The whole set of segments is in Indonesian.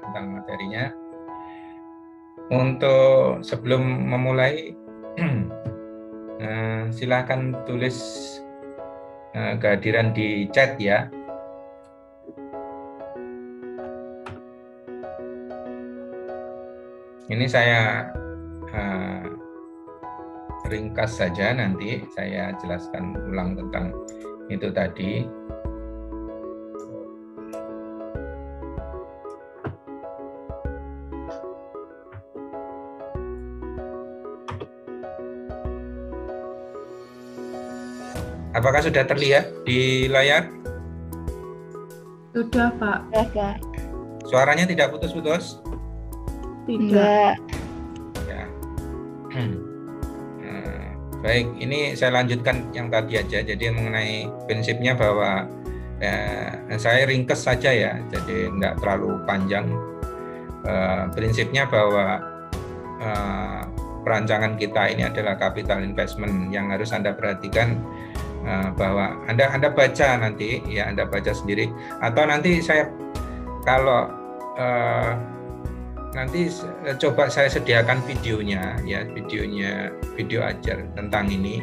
tentang materinya. Untuk sebelum memulai, silakan tulis kehadiran di chat ya. Ini saya ringkas saja, nanti saya jelaskan ulang tentang itu tadi. Apakah sudah terlihat di layar? Sudah, Pak. Sudah. Suaranya tidak putus-putus? Tidak. Ya. Baik, ini saya lanjutkan yang tadi aja. Jadi mengenai prinsipnya bahwa saya ringkes saja ya, jadi nggak terlalu panjang. Prinsipnya bahwa perancangan kita ini adalah capital investment. Yang harus Anda perhatikan bahwa Anda baca nanti ya, Anda baca sendiri, atau nanti saya kalau nanti coba saya sediakan videonya ya, video ajar tentang ini,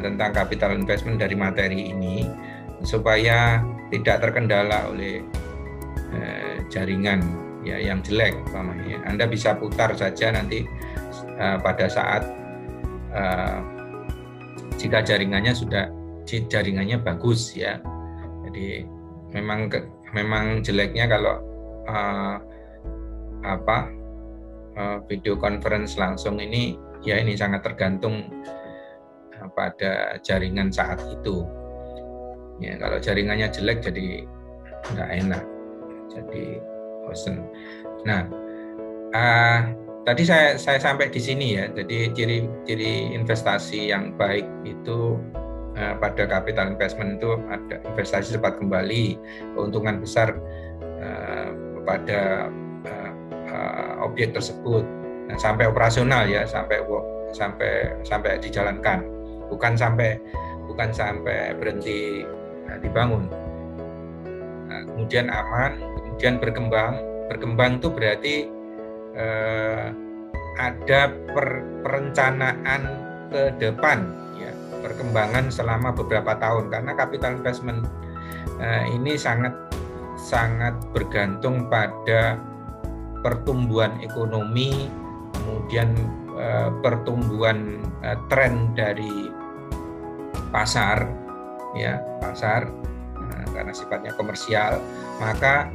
tentang capital investment dari materi ini, supaya tidak terkendala oleh jaringan ya yang jelek umpamanya. Anda bisa putar saja nanti pada saat jika jaringannya bagus ya. Jadi memang jeleknya kalau video conference langsung ini ya, ini sangat tergantung pada jaringan saat itu ya. Kalau jaringannya jelek jadi nggak enak, jadi bosen. Nah, tadi saya sampai di sini ya. Jadi ciri investasi yang baik itu pada capital investment itu ada investasi cepat kembali, keuntungan besar pada objek tersebut, sampai operasional ya, sampai dijalankan, bukan sampai berhenti dibangun. Kemudian aman, kemudian berkembang itu berarti ada perencanaan ke depan ya, perkembangan selama beberapa tahun, karena capital investment ini sangat bergantung pada pertumbuhan ekonomi, kemudian pertumbuhan tren dari pasar ya, karena sifatnya komersial, maka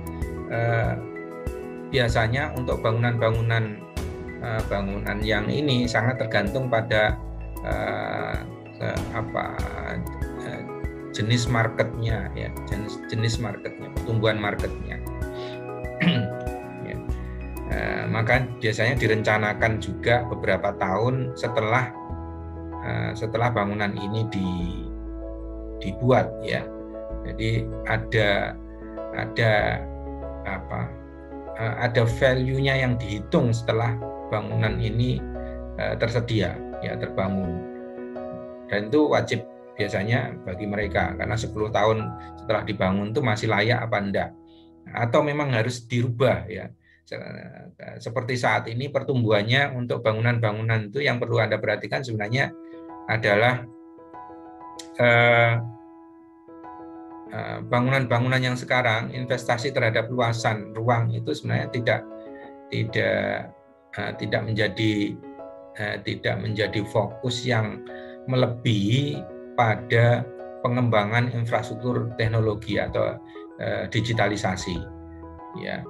biasanya untuk bangunan yang ini sangat tergantung pada jenis marketnya ya, jenis marketnya, pertumbuhan marketnya. Ya. Maka biasanya direncanakan juga beberapa tahun setelah bangunan ini dibuat ya. Jadi ada value-nya yang dihitung setelah bangunan ini tersedia ya, terbangun, dan itu wajib biasanya bagi mereka, karena 10 tahun setelah dibangun itu masih layak apa enggak, atau memang harus dirubah ya. Seperti saat ini pertumbuhannya untuk bangunan-bangunan itu yang perlu Anda perhatikan sebenarnya adalah bangunan-bangunan yang sekarang investasi terhadap luasan ruang itu sebenarnya tidak menjadi fokus yang melebihi pada pengembangan infrastruktur teknologi atau digitalisasi ya,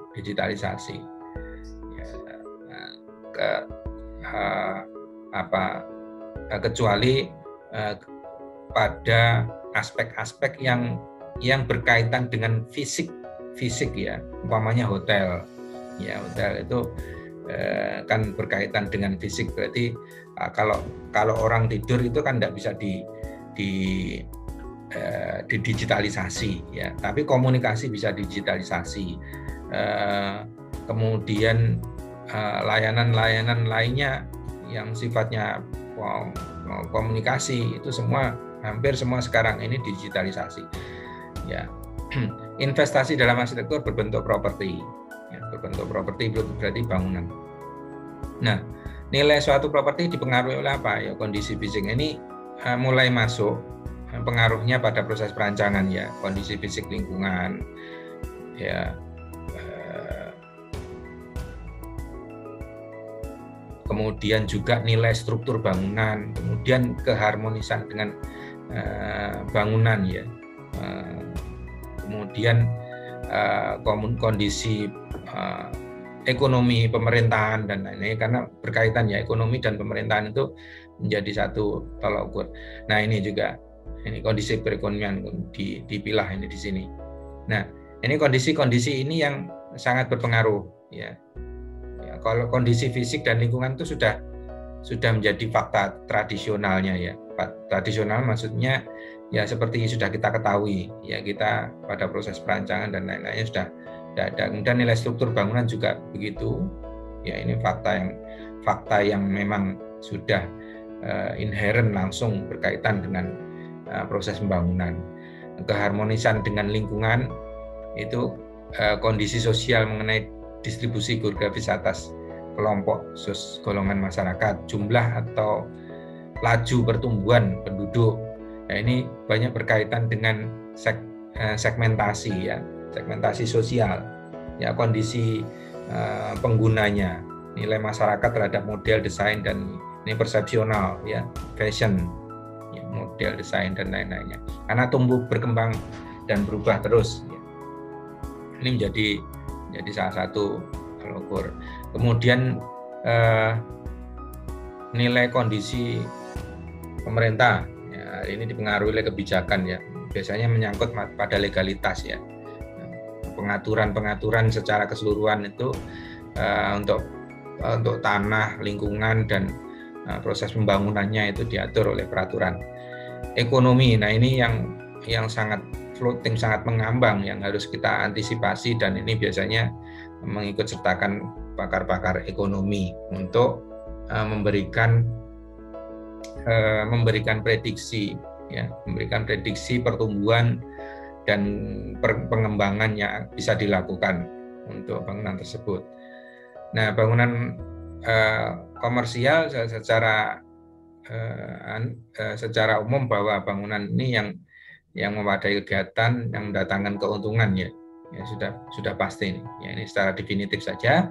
kecuali pada aspek-aspek yang berkaitan dengan fisik ya, umpamanya hotel ya, hotel itu kan berkaitan dengan fisik, berarti kalau orang tidur itu kan tidak bisa digitalisasi ya, tapi komunikasi bisa digitalisasi. Kemudian layanan-layanan lainnya yang sifatnya komunikasi itu hampir semua sekarang ini digitalisasi ya. Investasi dalam arsitektur berbentuk properti Ya, berbentuk properti berarti bangunan. Nah, nilai suatu properti dipengaruhi oleh apa? Ya, kondisi fisik ini mulai masuk pengaruhnya pada proses perancangan ya, kondisi fisik lingkungan, ya, kemudian juga nilai struktur bangunan, kemudian keharmonisan dengan bangunan ya, kemudian kondisi ekonomi pemerintahan dan lain-lain, karena berkaitan ya, ekonomi dan pemerintahan itu menjadi satu tolak ukur. Nah ini juga kondisi perekonomian dipilah ini di sini. Nah ini kondisi-kondisi ini yang sangat berpengaruh ya. Ya, kalau kondisi fisik dan lingkungan itu sudah menjadi fakta tradisionalnya ya. Tradisional maksudnya ya seperti sudah kita ketahui ya, kita pada proses perancangan dan lain-lainnya sudah ada. Kemudian nilai struktur bangunan juga begitu ya, ini fakta yang memang sudah inherent, langsung berkaitan dengan proses pembangunan. Keharmonisan dengan lingkungan itu kondisi sosial mengenai distribusi geografis atas kelompok golongan masyarakat, jumlah atau laju pertumbuhan penduduk. Nah, ini banyak berkaitan dengan segmentasi ya, segmentasi sosial ya, kondisi penggunanya, nilai masyarakat terhadap model desain dan ini persepsional ya, fashion ya, model desain dan lain-lainnya, karena tumbuh berkembang dan berubah terus ya. Ini menjadi salah satu ukur. Kemudian nilai kondisi pemerintah ya, ini dipengaruhi oleh kebijakan ya, biasanya menyangkut pada legalitas ya, pengaturan secara keseluruhan itu untuk tanah, lingkungan dan proses pembangunannya itu diatur oleh peraturan. Ekonomi, nah ini yang sangat floating, sangat mengambang, yang harus kita antisipasi, dan ini biasanya mengikut sertakan pakar-pakar ekonomi untuk memberikan prediksi ya, memberikan prediksi pertumbuhan dan pengembangan yang bisa dilakukan untuk bangunan tersebut. Nah, bangunan komersial secara umum bahwa bangunan ini yang mewadai kegiatan yang mendatangkan keuntungan ya sudah pasti nih. Ya, ini secara definitif saja.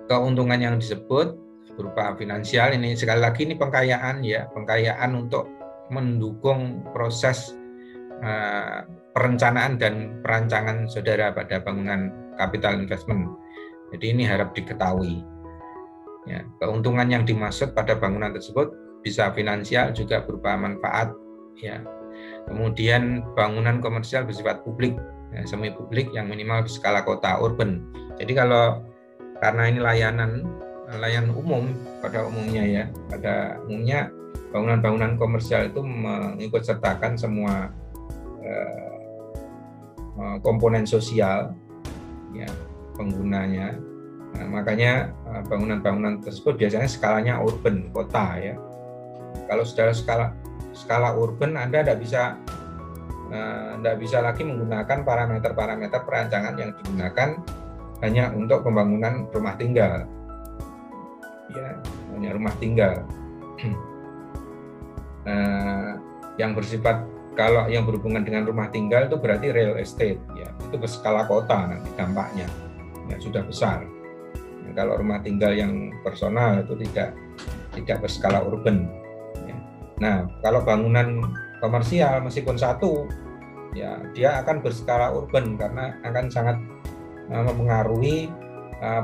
Keuntungan yang disebut berupa finansial, ini sekali lagi ini pengkayaan ya, pengkayaan untuk mendukung proses perencanaan dan perancangan saudara pada bangunan capital investment. Jadi ini harap diketahui. Ya, keuntungan yang dimaksud pada bangunan tersebut bisa finansial, juga berupa manfaat ya. Kemudian bangunan komersial bersifat publik ya, semi publik yang minimal skala kota urban. Jadi karena ini layanan umum pada umumnya ya, pada umumnya bangunan-bangunan komersial itu mengikut sertakan semua komponen sosial ya penggunanya. Nah, makanya bangunan-bangunan tersebut biasanya skalanya urban, kota ya. Kalau sudah skala urban, Anda tidak bisa lagi menggunakan parameter-parameter perancangan yang digunakan hanya untuk pembangunan rumah tinggal. Ya, hanya rumah tinggal. Yang bersifat, kalau yang berhubungan dengan rumah tinggal itu berarti real estate ya. Itu berskala kota nanti dampaknya. Ya, sudah besar. Nah, kalau rumah tinggal yang personal itu tidak berskala urban. Nah, kalau bangunan komersial meskipun satu, ya dia akan berskala urban karena akan sangat mempengaruhi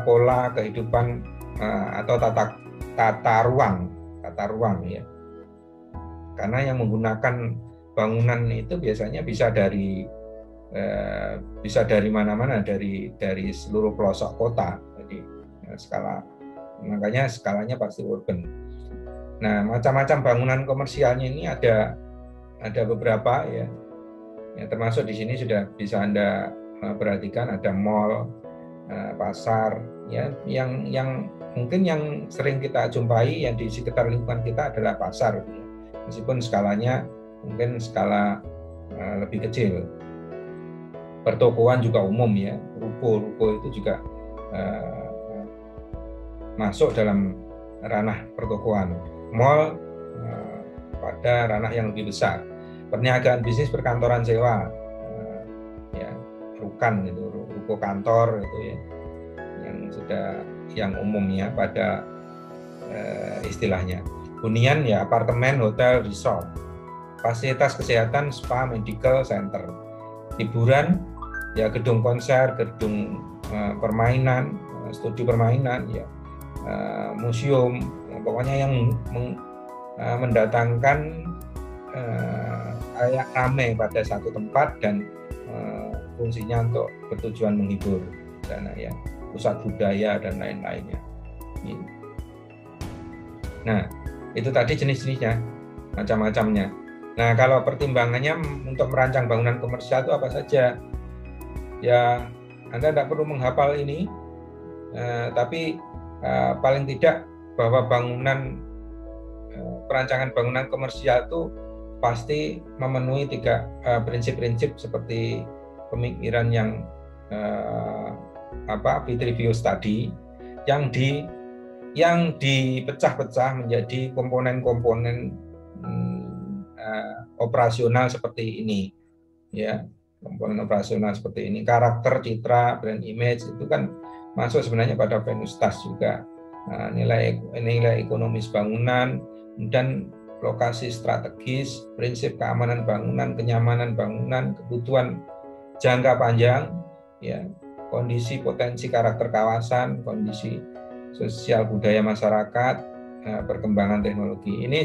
pola kehidupan atau tata ruang ya. Karena yang menggunakan bangunan itu biasanya bisa dari mana-mana, dari seluruh pelosok kota. Jadi makanya skalanya pasti urban. Nah, macam-macam bangunan komersialnya ini ada beberapa ya. Ya, termasuk di sini sudah bisa Anda perhatikan, ada mall, pasar ya, yang mungkin yang sering kita jumpai yang di sekitar lingkungan kita adalah pasar ya. Meskipun skalanya mungkin skala lebih kecil. pertokoan juga umum ya, ruko itu juga masuk dalam ranah pertokoan. Mall pada ranah yang lebih besar. Perniagaan bisnis perkantoran sewa, ya, rukan itu, ruko kantor itu ya, yang umum ya pada istilahnya. Hunian ya apartemen, hotel, resort. Fasilitas kesehatan, spa, medical center. Hiburan ya gedung konser, gedung permainan, studi permainan ya, museum, pokoknya yang mendatangkan yang ramai pada satu tempat dan fungsinya untuk bertujuan menghibur sana ya, pusat budaya dan lain-lainnya. Nah, itu tadi jenis-jenisnya, macam-macamnya. Nah, kalau pertimbangannya untuk merancang bangunan komersial itu apa saja? Ya, Anda tidak perlu menghafal ini, tapi paling tidak bahwa perancangan bangunan komersial itu pasti memenuhi 3 prinsip-prinsip seperti pemikiran yang Vitruvius tadi, yang dipecah-pecah menjadi komponen-komponen operasional seperti ini, ya, komponen operasional seperti ini. Karakter, citra, brand image itu kan masuk sebenarnya pada Venustas juga. Nilai ekonomis bangunan dan lokasi strategis, prinsip keamanan bangunan, kenyamanan bangunan, kebutuhan jangka panjang, ya, kondisi potensi karakter kawasan, kondisi sosial budaya masyarakat, perkembangan teknologi. Ini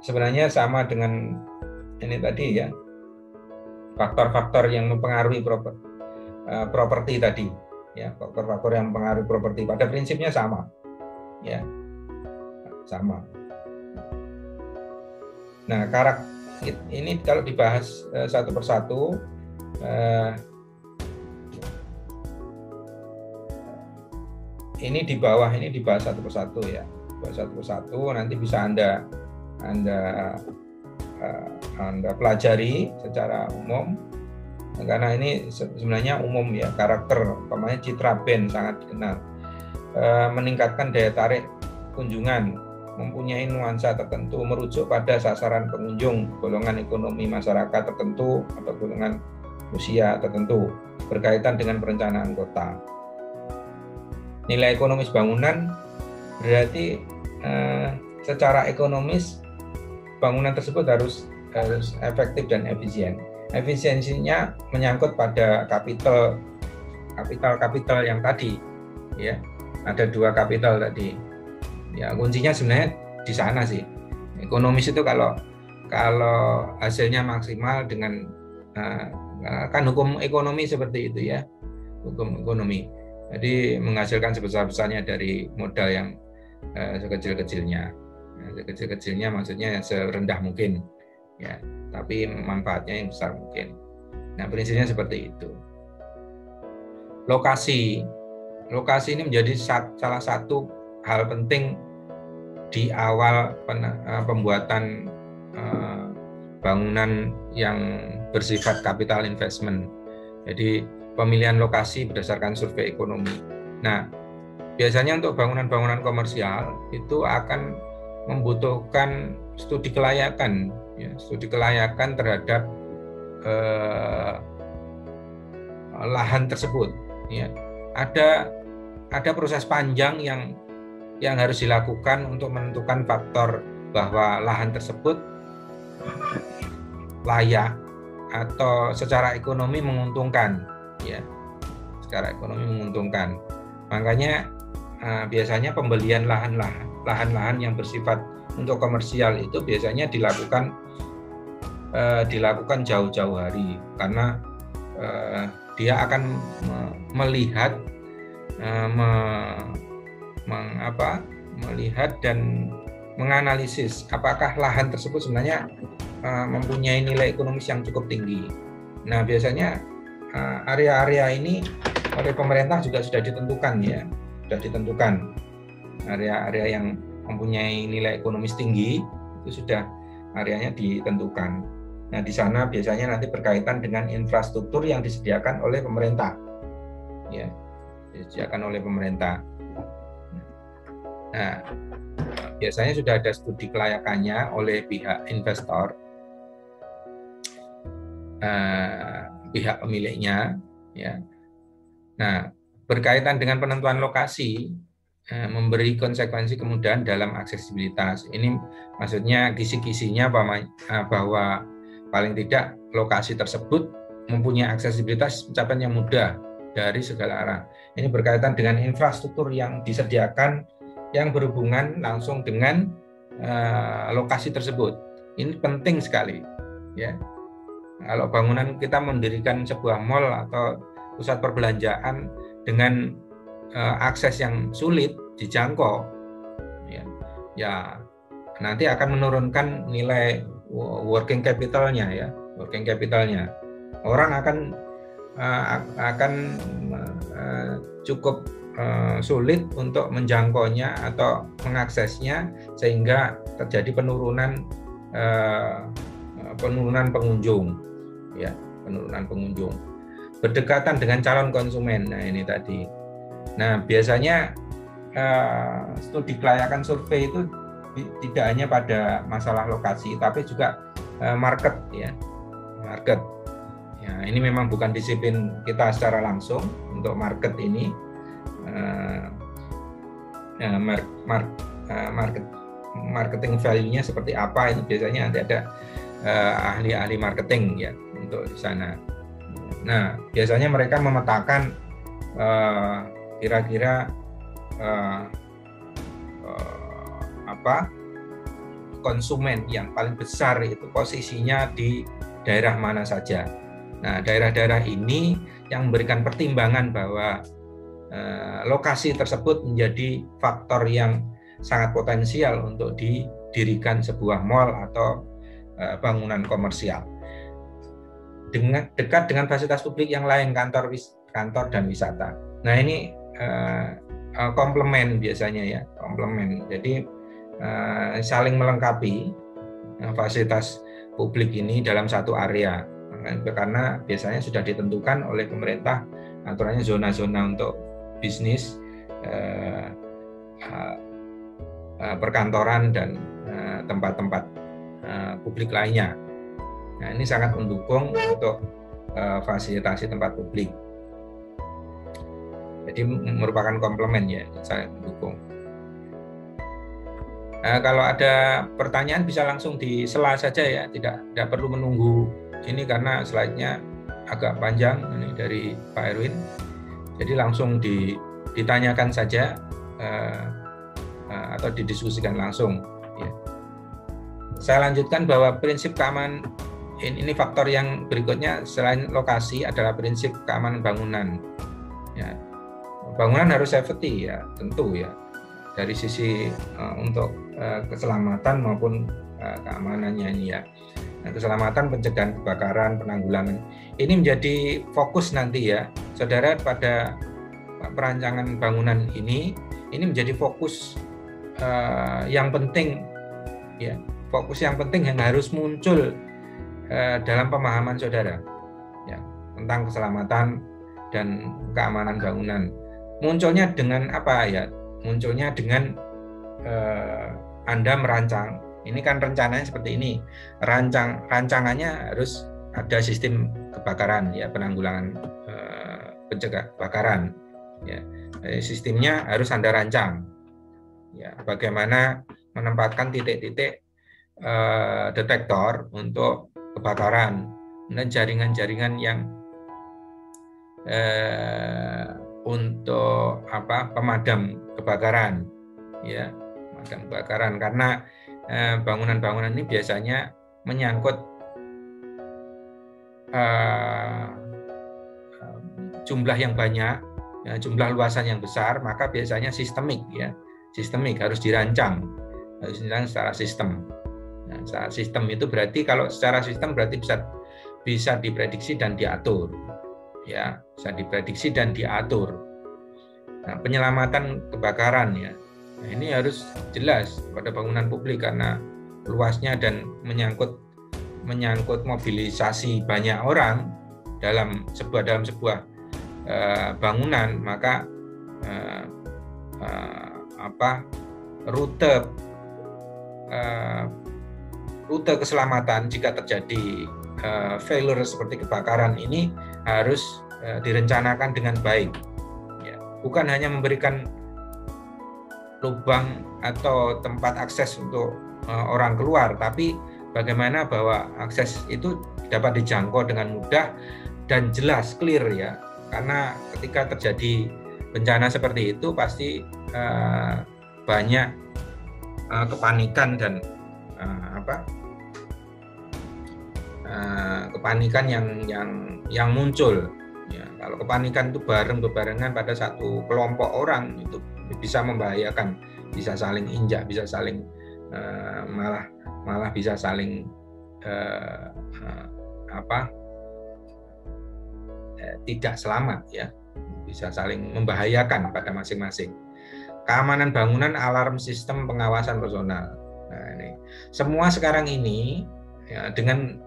sebenarnya sama dengan ini tadi ya, faktor-faktor yang mempengaruhi properti tadi, ya, faktor-faktor yang mempengaruhi properti pada prinsipnya sama, ya, sama. Nah, karakter ini kalau dibahas satu persatu, ini di bawah ini dibahas satu persatu ya, satu persatu nanti bisa Anda pelajari secara umum, karena ini sebenarnya umum ya. Karakter, umpamanya citra band sangat dikenal, meningkatkan daya tarik kunjungan, mempunyai nuansa tertentu, merujuk pada sasaran pengunjung, golongan ekonomi masyarakat tertentu atau golongan usia tertentu, berkaitan dengan perencanaan kota. Nilai ekonomis bangunan berarti secara ekonomis bangunan tersebut harus efektif dan efisien. Efisiensinya menyangkut pada kapital yang tadi, ya. Ada 2 kapital tadi. Ya, kuncinya sebenarnya di sana sih. Ekonomis itu kalau hasilnya maksimal dengan kan hukum ekonomi seperti itu ya. Hukum ekonomi. Jadi menghasilkan sebesar-besarnya dari modal yang sekecil-kecilnya. Sekecil-kecilnya maksudnya serendah mungkin, ya, tapi manfaatnya yang besar mungkin. Nah, prinsipnya seperti itu. Lokasi ini menjadi salah satu hal penting di awal pembuatan bangunan yang bersifat capital investment. Jadi pemilihan lokasi berdasarkan survei ekonomi. Nah, biasanya untuk bangunan-bangunan komersial itu akan membutuhkan studi kelayakan, ya, studi kelayakan terhadap lahan tersebut. Ya, ada proses panjang yang harus dilakukan untuk menentukan faktor bahwa lahan tersebut layak atau secara ekonomi menguntungkan. Ya, secara ekonomi menguntungkan. Makanya biasanya pembelian lahan-lahan yang bersifat untuk komersial itu biasanya dilakukan jauh-jauh hari, karena dia akan melihat dan menganalisis apakah lahan tersebut sebenarnya mempunyai nilai ekonomis yang cukup tinggi. Nah, biasanya area-area ini oleh pemerintah juga sudah ditentukan ya, area-area yang mempunyai nilai ekonomis tinggi itu sudah areanya ditentukan. Nah, di sana biasanya nanti berkaitan dengan infrastruktur yang disediakan oleh pemerintah. Ya, disediakan oleh pemerintah. Nah, biasanya sudah ada studi kelayakannya oleh pihak investor, pihak pemiliknya, ya. Nah, berkaitan dengan penentuan lokasi, memberi konsekuensi kemudahan dalam aksesibilitas. Ini maksudnya kisi-kisinya bahwa paling tidak lokasi tersebut mempunyai aksesibilitas pencapaian yang mudah dari segala arah. Ini berkaitan dengan infrastruktur yang disediakan yang berhubungan langsung dengan lokasi tersebut. Ini penting sekali, ya. Kalau bangunan kita mendirikan sebuah mall atau pusat perbelanjaan dengan akses yang sulit dijangkau, ya nanti akan menurunkan nilai working capitalnya, ya, working capitalnya. Orang akan cukup sulit untuk menjangkaunya atau mengaksesnya, sehingga terjadi penurunan pengunjung, ya, penurunan pengunjung. Berdekatan dengan calon konsumen. Nah, ini tadi. Nah, biasanya studi kelayakan survei itu tidak hanya pada masalah lokasi, tapi juga market, ya, market. Ya, ini memang bukan disiplin kita secara langsung untuk market ini. Marketing value-nya seperti apa itu biasanya ada ahli-ahli marketing, ya, untuk di sana. Nah, biasanya mereka memetakan kira-kira konsumen yang paling besar itu posisinya di daerah mana saja. Nah, daerah-daerah ini yang memberikan pertimbangan bahwa lokasi tersebut menjadi faktor yang sangat potensial untuk didirikan sebuah mall atau bangunan komersial. Dekat dengan fasilitas publik yang lain, kantor dan wisata. Nah, ini komplement biasanya, ya, komplement. Jadi saling melengkapi fasilitas publik ini dalam satu area, karena biasanya sudah ditentukan oleh pemerintah aturannya zona-zona untuk bisnis, perkantoran dan tempat-tempat publik lainnya. Nah, ini sangat mendukung untuk fasilitasi tempat publik. Jadi merupakan komplement, ya, sangat mendukung. Nah, kalau ada pertanyaan bisa langsung di sela saja, ya, tidak perlu menunggu ini karena slide-nya agak panjang ini dari Pak Erwin. Jadi langsung ditanyakan saja atau didiskusikan langsung, ya. Saya lanjutkan bahwa prinsip keamanan ini faktor yang berikutnya selain lokasi adalah prinsip keamanan bangunan. Ya, bangunan harus safety, ya, tentu, ya, dari sisi untuk keselamatan maupun keamanannya ini, ya. Nah, keselamatan, pencegahan kebakaran, penanggulangan ini menjadi fokus nanti, ya, saudara, pada perancangan bangunan ini menjadi fokus yang penting, ya, fokus yang penting yang harus muncul dalam pemahaman saudara, ya, tentang keselamatan dan keamanan bangunan. Munculnya dengan apa, ya? Munculnya dengan Anda merancang. Ini kan rencananya seperti ini. Rancangannya harus ada sistem kebakaran, ya, penanggulangan pencegah kebakaran, ya. Sistemnya harus Anda rancang, ya, bagaimana menempatkan titik-titik detektor untuk kebakaran dan jaringan-jaringan yang untuk pemadam kebakaran, ya, pemadam kebakaran, karena bangunan-bangunan ini biasanya menyangkut jumlah yang banyak, ya, jumlah luasan yang besar, maka biasanya sistemik, ya, sistemik harus dirancang secara sistem. Nah, secara sistem itu berarti kalau secara sistem berarti bisa diprediksi dan diatur, ya, bisa diprediksi dan diatur. Nah, penyelamatan kebakaran, ya, nah, ini harus jelas pada bangunan publik karena luasnya dan menyangkut menyangkut mobilisasi banyak orang dalam sebuah bangunan, maka rute keselamatan jika terjadi failure seperti kebakaran ini harus direncanakan dengan baik. Ya, bukan hanya memberikan lubang atau tempat akses untuk orang keluar, tapi bagaimana bahwa akses itu dapat dijangkau dengan mudah dan jelas, clear ya. Karena ketika terjadi bencana seperti itu pasti banyak kepanikan dan kepanikan yang muncul. Ya, kalau kepanikan itu bebarengan pada satu kelompok orang itu bisa membahayakan, bisa saling injak, bisa saling malah bisa saling tidak selamat ya, bisa saling membahayakan pada masing-masing. Keamanan bangunan, alarm sistem, pengawasan personal. Nah, ini semua sekarang ini ya, dengan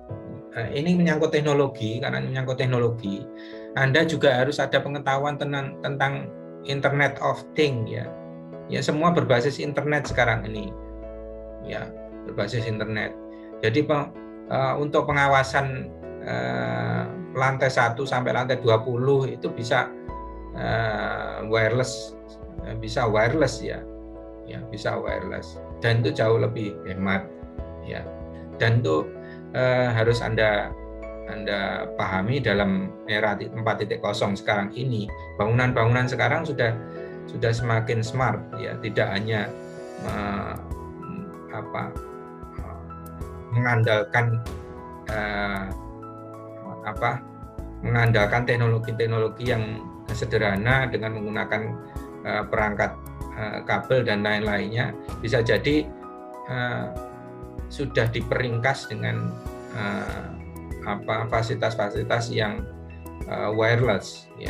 ini menyangkut teknologi, karena menyangkut teknologi, Anda juga harus ada pengetahuan tentang Internet of Things ya. Ya, semua berbasis internet sekarang ini. Ya, berbasis internet. Jadi untuk pengawasan lantai 1 sampai lantai 20 itu bisa wireless ya. Ya, bisa wireless. Dan itu jauh lebih hemat ya. Dan itu harus Anda pahami dalam era 4.0 sekarang ini, bangunan-bangunan sekarang sudah semakin smart ya, tidak hanya mengandalkan teknologi yang sederhana dengan menggunakan perangkat kabel dan lain-lainnya, bisa jadi sudah diperingkas dengan fasilitas-fasilitas yang wireless ya.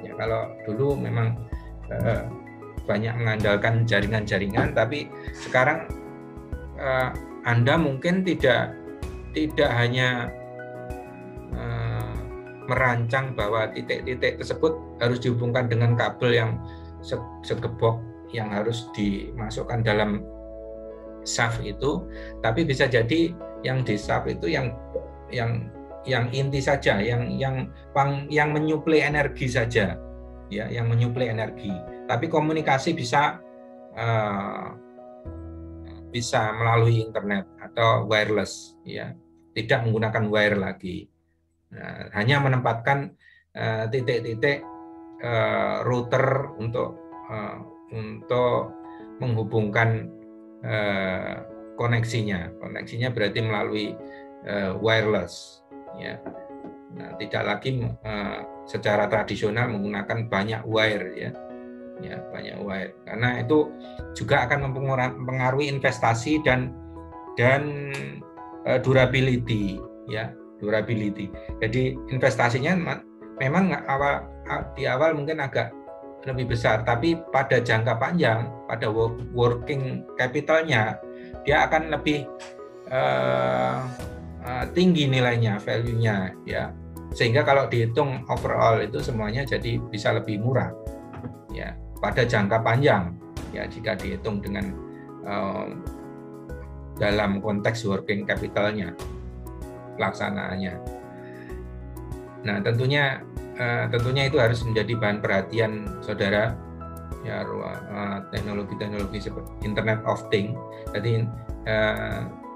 Ya, kalau dulu memang banyak mengandalkan jaringan-jaringan, tapi sekarang Anda mungkin tidak hanya merancang bahwa titik-titik tersebut harus dihubungkan dengan kabel yang segebok yang harus dimasukkan dalam shaft itu, tapi bisa jadi yang di shaft itu yang inti saja, yang menyuplai energi saja, ya, yang menyuplai energi. Tapi komunikasi bisa melalui internet atau wireless, ya, tidak menggunakan wire lagi. Nah, hanya menempatkan titik-titik router untuk menghubungkan koneksinya berarti melalui wireless ya. Nah, tidak lagi secara tradisional menggunakan banyak wire ya, banyak wire, karena itu juga akan mempengaruhi investasi dan durability ya, durability. Jadi investasinya memang di awal mungkin agak lebih besar, tapi pada jangka panjang, pada working capitalnya, dia akan lebih tinggi nilainya, value-nya, ya. Sehingga kalau dihitung overall itu semuanya jadi bisa lebih murah, ya, pada jangka panjang, ya, jika dihitung dengan dalam konteks working capitalnya, pelaksanaannya. Nah, tentunya itu harus menjadi bahan perhatian saudara ya, teknologi-teknologi seperti Internet of Things. Jadi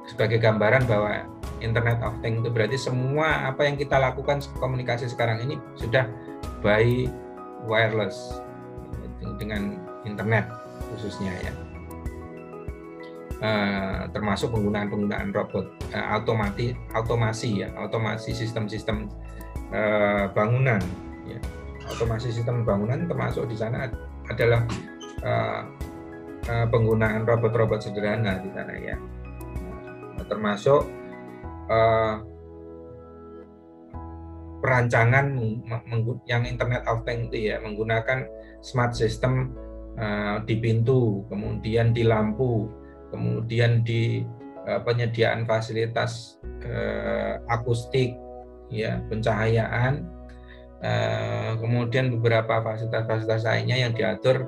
sebagai gambaran bahwa Internet of Things itu berarti semua apa yang kita lakukan komunikasi sekarang ini sudah by wireless dengan internet khususnya ya. Termasuk penggunaan robot, otomasi sistem-sistem bangunan ya. Otomasi sistem bangunan termasuk di sana adalah penggunaan robot-robot sederhana di sana ya, termasuk perancangan yang Internet of Things itu ya, menggunakan smart system di pintu, kemudian di lampu, kemudian di penyediaan fasilitas akustik, ya, pencahayaan, kemudian beberapa fasilitas-fasilitas lainnya yang diatur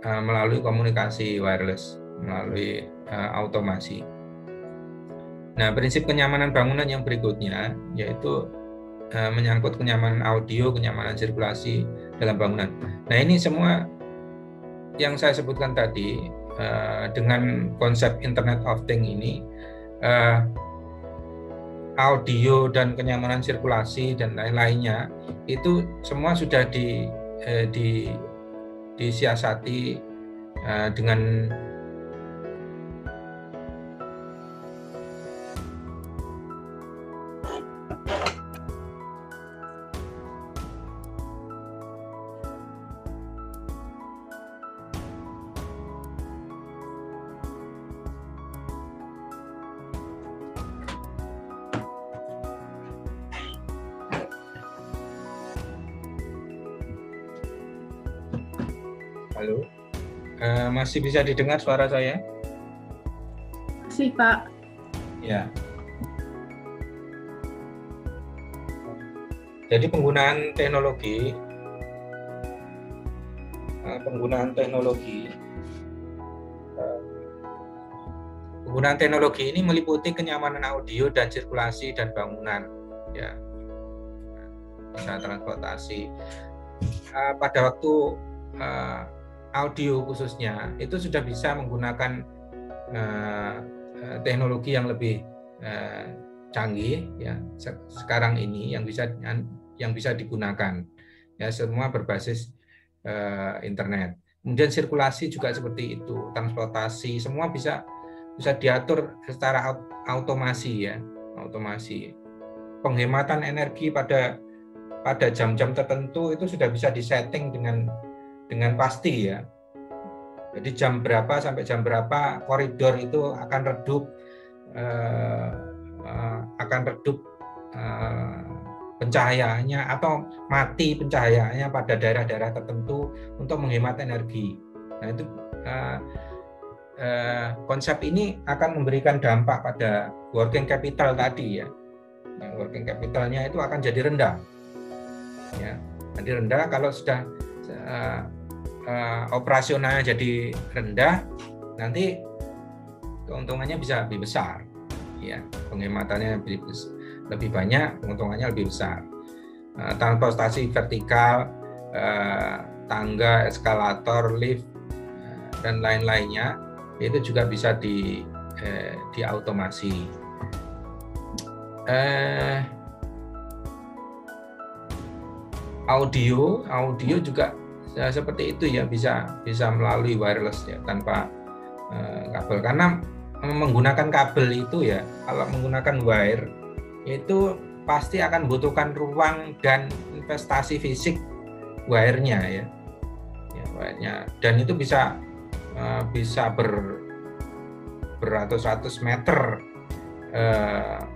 melalui komunikasi wireless, melalui automasi. Nah, prinsip kenyamanan bangunan yang berikutnya yaitu menyangkut kenyamanan audio, kenyamanan sirkulasi dalam bangunan. Nah, ini semua yang saya sebutkan tadi dengan konsep Internet of Things ini, audio dan kenyamanan sirkulasi dan lain-lainnya itu semua sudah disiasati dengan Halo, masih bisa didengar suara saya? Masih, Pak. Ya. Jadi penggunaan teknologi ini meliputi kenyamanan audio dan sirkulasi dan bangunan, ya, bisa transportasi. Pada waktu audio khususnya itu sudah bisa menggunakan teknologi yang lebih canggih, ya, sekarang ini yang bisa digunakan, ya, semua berbasis internet. Kemudian sirkulasi juga seperti itu, transportasi semua bisa diatur secara otomasi, ya, otomasi. Penghematan energi pada jam-jam tertentu itu sudah bisa disetting dengan pasti, ya. Jadi jam berapa sampai jam berapa koridor itu akan redup pencahayaannya atau mati pencahayaannya pada daerah-daerah tertentu untuk menghemat energi. Nah, itu konsep ini akan memberikan dampak pada working capital tadi, ya. Working capitalnya itu akan jadi rendah, ya. Jadi rendah kalau sudah operasionalnya jadi rendah, nanti keuntungannya bisa lebih besar, ya, penghematannya lebih banyak, keuntungannya lebih besar. Transportasi vertikal, tangga, eskalator, lift, dan lain-lainnya itu juga bisa diautomasi. Audio juga seperti itu, ya, bisa melalui wireless, ya, tanpa kabel, karena menggunakan kabel itu, ya, kalau menggunakan wire itu pasti akan membutuhkan ruang dan investasi fisik wire-nya, ya, wire-nya, dan itu bisa beratus-ratus meter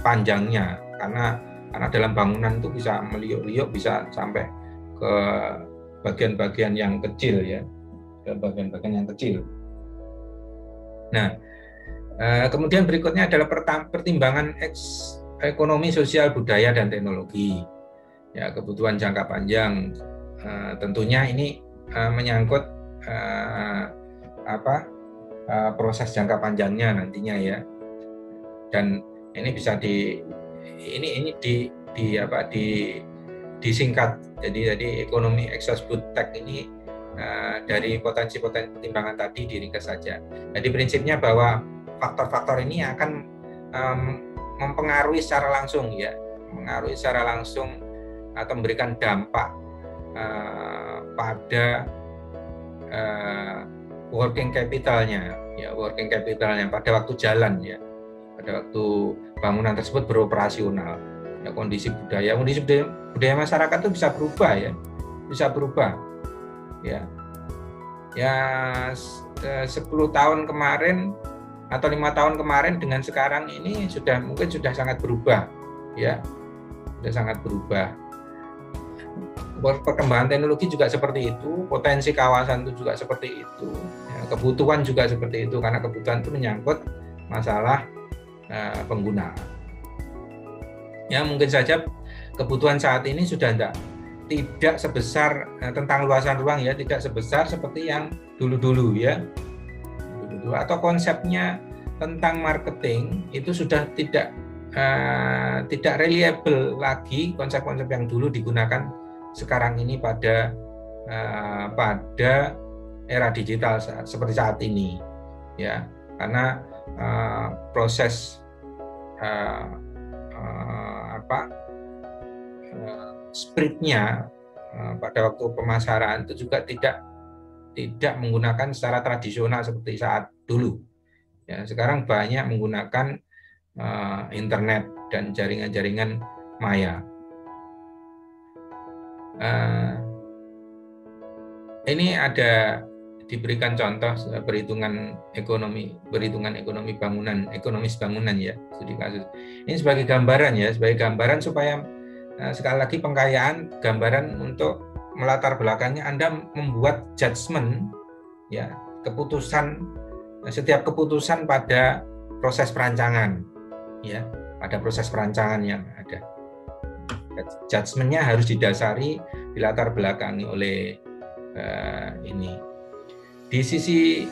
panjangnya, karena dalam bangunan itu bisa meliuk-liuk, bisa sampai ke bagian-bagian yang kecil, ya, ke bagian-bagian yang kecil. Nah, kemudian berikutnya adalah pertimbangan ekonomi, sosial, budaya, dan teknologi, ya, kebutuhan jangka panjang. Tentunya ini menyangkut proses jangka panjangnya nantinya, ya, dan ini bisa disingkat. Jadi ekonomi exhaust tech ini dari potensi-potensi pertimbangan tadi diringkas saja. Jadi prinsipnya bahwa faktor-faktor ini akan mempengaruhi secara langsung, ya, atau memberikan dampak pada working capitalnya, ya, pada waktu jalan, ya, pada waktu bangunan tersebut beroperasional, ya. Kondisi budaya masyarakat itu bisa berubah, ya, 10 tahun kemarin atau 5 tahun kemarin dengan sekarang ini mungkin sudah sangat berubah, ya, Perkembangan teknologi juga seperti itu, potensi kawasan itu juga seperti itu, ya, kebutuhan juga seperti itu, karena kebutuhan itu menyangkut masalah pengguna. Ya mungkin saja kebutuhan saat ini sudah tidak sebesar tentang luasan ruang ya, tidak sebesar seperti yang dulu-dulu ya. Atau konsepnya tentang marketing itu sudah tidak reliable lagi, konsep-konsep yang dulu digunakan sekarang ini pada era digital seperti saat ini ya, karena proses spreadnya pada waktu pemasaran itu juga tidak menggunakan secara tradisional seperti saat dulu. Ya, sekarang banyak menggunakan internet dan jaringan-jaringan maya. Ini ada diberikan contoh perhitungan ekonomi bangunan, ekonomis bangunan ya, studi kasus. Ini sebagai gambaran supaya sekali lagi pengkayaan gambaran untuk melatar belakangnya Anda membuat judgement ya, setiap keputusan pada proses perancangan ya, pada proses perancangan yang ada. Judgement-nya harus didasari, dilatar belakangi oleh ini. Di sisi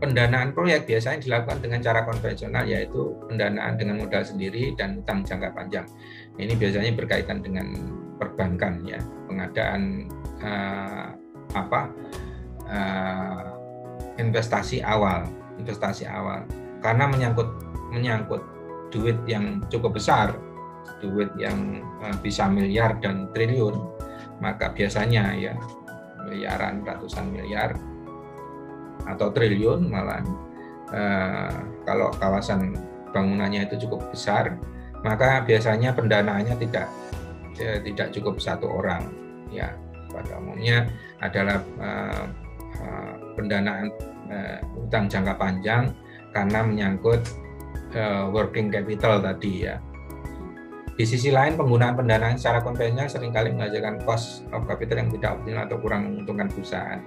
pendanaan proyek biasanya dilakukan dengan cara konvensional, yaitu pendanaan dengan modal sendiri dan utang jangka panjang. Ini biasanya berkaitan dengan perbankan ya, pengadaan investasi awal karena menyangkut duit yang cukup besar, duit yang bisa miliar dan triliun, maka biasanya ya miliaran, ratusan miliar atau triliun malah. Kalau kawasan bangunannya itu cukup besar, maka biasanya pendanaannya tidak cukup satu orang ya. Pada umumnya adalah pendanaan utang jangka panjang karena menyangkut working capital tadi ya. Di sisi lain, penggunaan pendanaan secara konvensional seringkali menghasilkan cost of capital yang tidak optimal atau kurang menguntungkan perusahaan.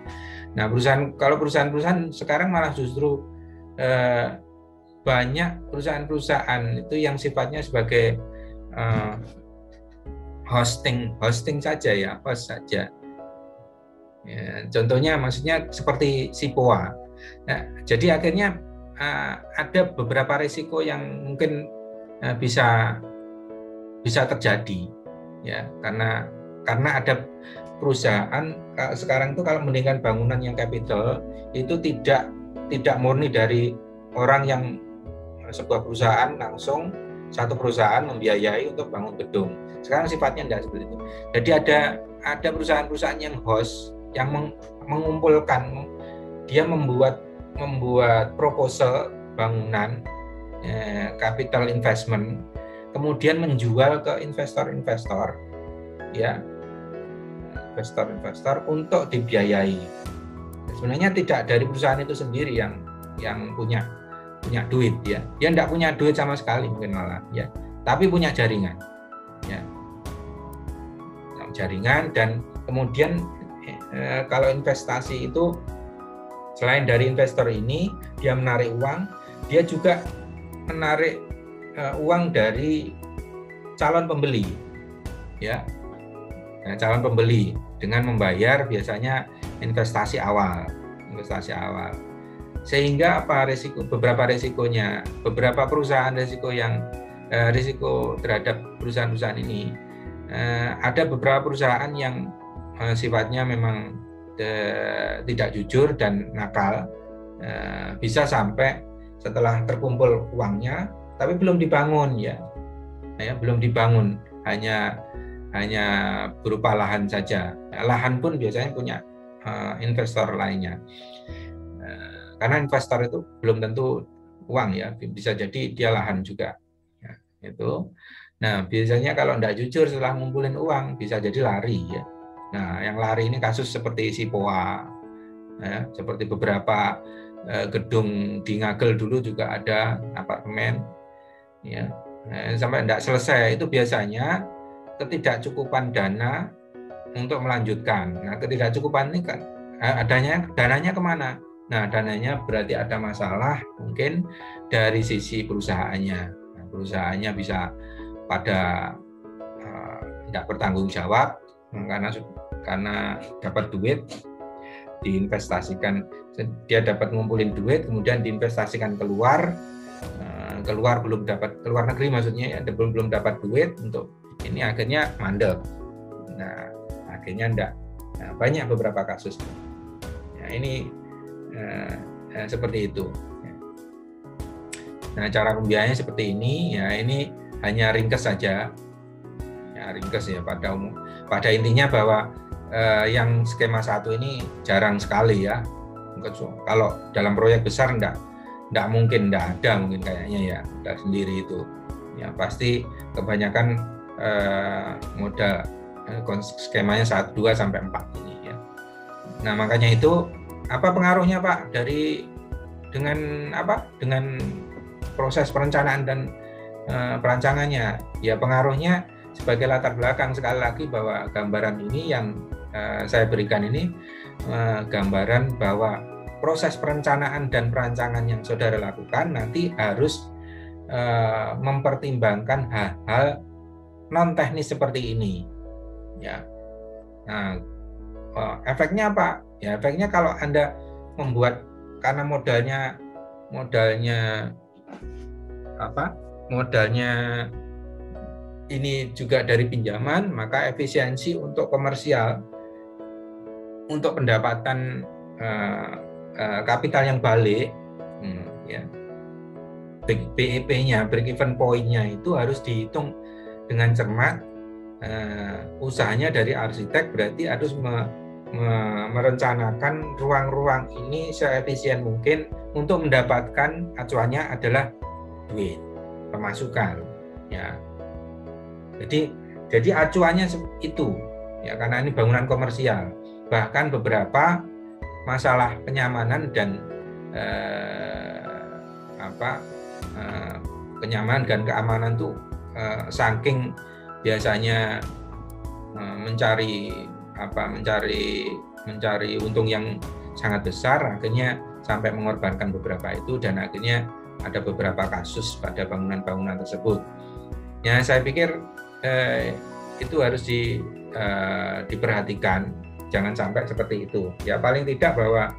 Nah, kalau perusahaan sekarang malah justru banyak perusahaan-perusahaan itu yang sifatnya sebagai hosting saja ya, host saja. Ya, contohnya maksudnya seperti Sipoa. Nah, jadi akhirnya ada beberapa risiko yang mungkin bisa terjadi ya, karena ada perusahaan sekarang itu kalau mendirikan bangunan yang capital itu tidak murni dari orang yang sebuah perusahaan langsung satu perusahaan membiayai untuk bangun gedung. Sekarang sifatnya tidak seperti itu. Jadi ada perusahaan-perusahaan yang host yang mengumpulkan, dia membuat proposal bangunan capital investment, kemudian menjual ke investor-investor ya, investor untuk dibiayai. Sebenarnya tidak dari perusahaan itu sendiri yang punya duit ya, dia tidak punya duit sama sekali mungkin malah ya, tapi punya jaringan ya, dan kemudian kalau investasi itu selain dari investor ini dia menarik uang, dia juga menarik uang dari calon pembeli ya. Nah, calon pembeli dengan membayar biasanya investasi awal. Sehingga beberapa risikonya, beberapa perusahaan risiko terhadap perusahaan-perusahaan ini, ada beberapa perusahaan yang sifatnya memang tidak jujur dan nakal, bisa sampai setelah terkumpul uangnya tapi belum dibangun ya, belum dibangun, hanya berupa lahan saja. Lahan pun biasanya punya investor lainnya, karena investor itu belum tentu uang ya, bisa jadi dia lahan juga ya, itu. Nah, biasanya kalau tidak jujur setelah ngumpulin uang bisa jadi lari ya. Nah, yang lari ini kasus seperti Sipoa ya, seperti beberapa gedung di Ngagel dulu juga ada apartemen ya, sampai tidak selesai. Itu biasanya ketidakcukupan dana untuk melanjutkan. Nah, ketidakcukupan ini kan dananya kemana? Nah, dananya berarti ada masalah mungkin dari sisi perusahaannya. Nah, perusahaannya bisa pada tidak bertanggung jawab karena dapat duit diinvestasikan, dia dapat ngumpulin duit kemudian diinvestasikan keluar belum dapat, keluar negeri maksudnya ya, belum dapat duit untuk ini, akhirnya mandek. Nah, akhirnya enggak. Nah, banyak beberapa kasus. Nah, ini seperti itu. Nah, cara pembiayaannya seperti ini ya, ini hanya ringkes saja. Ya, ringkes ya, pada intinya bahwa yang skema 1 ini jarang sekali ya. Kalau dalam proyek besar enggak mungkin, enggak ada mungkin kayaknya ya, enggak sendiri itu. Ya pasti kebanyakan modal skemanya 1, 2 sampai 4 ini ya. Nah, makanya itu apa pengaruhnya Pak dengan proses perencanaan dan perancangannya? Ya pengaruhnya sebagai latar belakang sekali lagi bahwa gambaran ini yang saya berikan ini gambaran bahwa proses perencanaan dan perancangan yang saudara lakukan nanti harus mempertimbangkan hal-hal non teknis seperti ini ya. Nah, efeknya apa? Ya efeknya kalau Anda membuat, karena modalnya ini juga dari pinjaman, maka efisiensi untuk komersial, untuk pendapatan kapital yang balik, ya, BEP-nya, break even point-nya itu harus dihitung dengan cermat. Usahanya dari arsitek berarti harus merencanakan ruang-ruang ini seefisien mungkin untuk mendapatkan acuannya adalah duit, pemasukan, ya. Jadi acuannya itu ya, karena ini bangunan komersial. Bahkan beberapa masalah kenyamanan dan kenyamanan dan keamanan tuh saking biasanya mencari untung yang sangat besar, akhirnya sampai mengorbankan beberapa itu, dan akhirnya ada beberapa kasus pada bangunan-bangunan tersebut. Ya, saya pikir itu harus diperhatikan, jangan sampai seperti itu. Ya paling tidak bahwa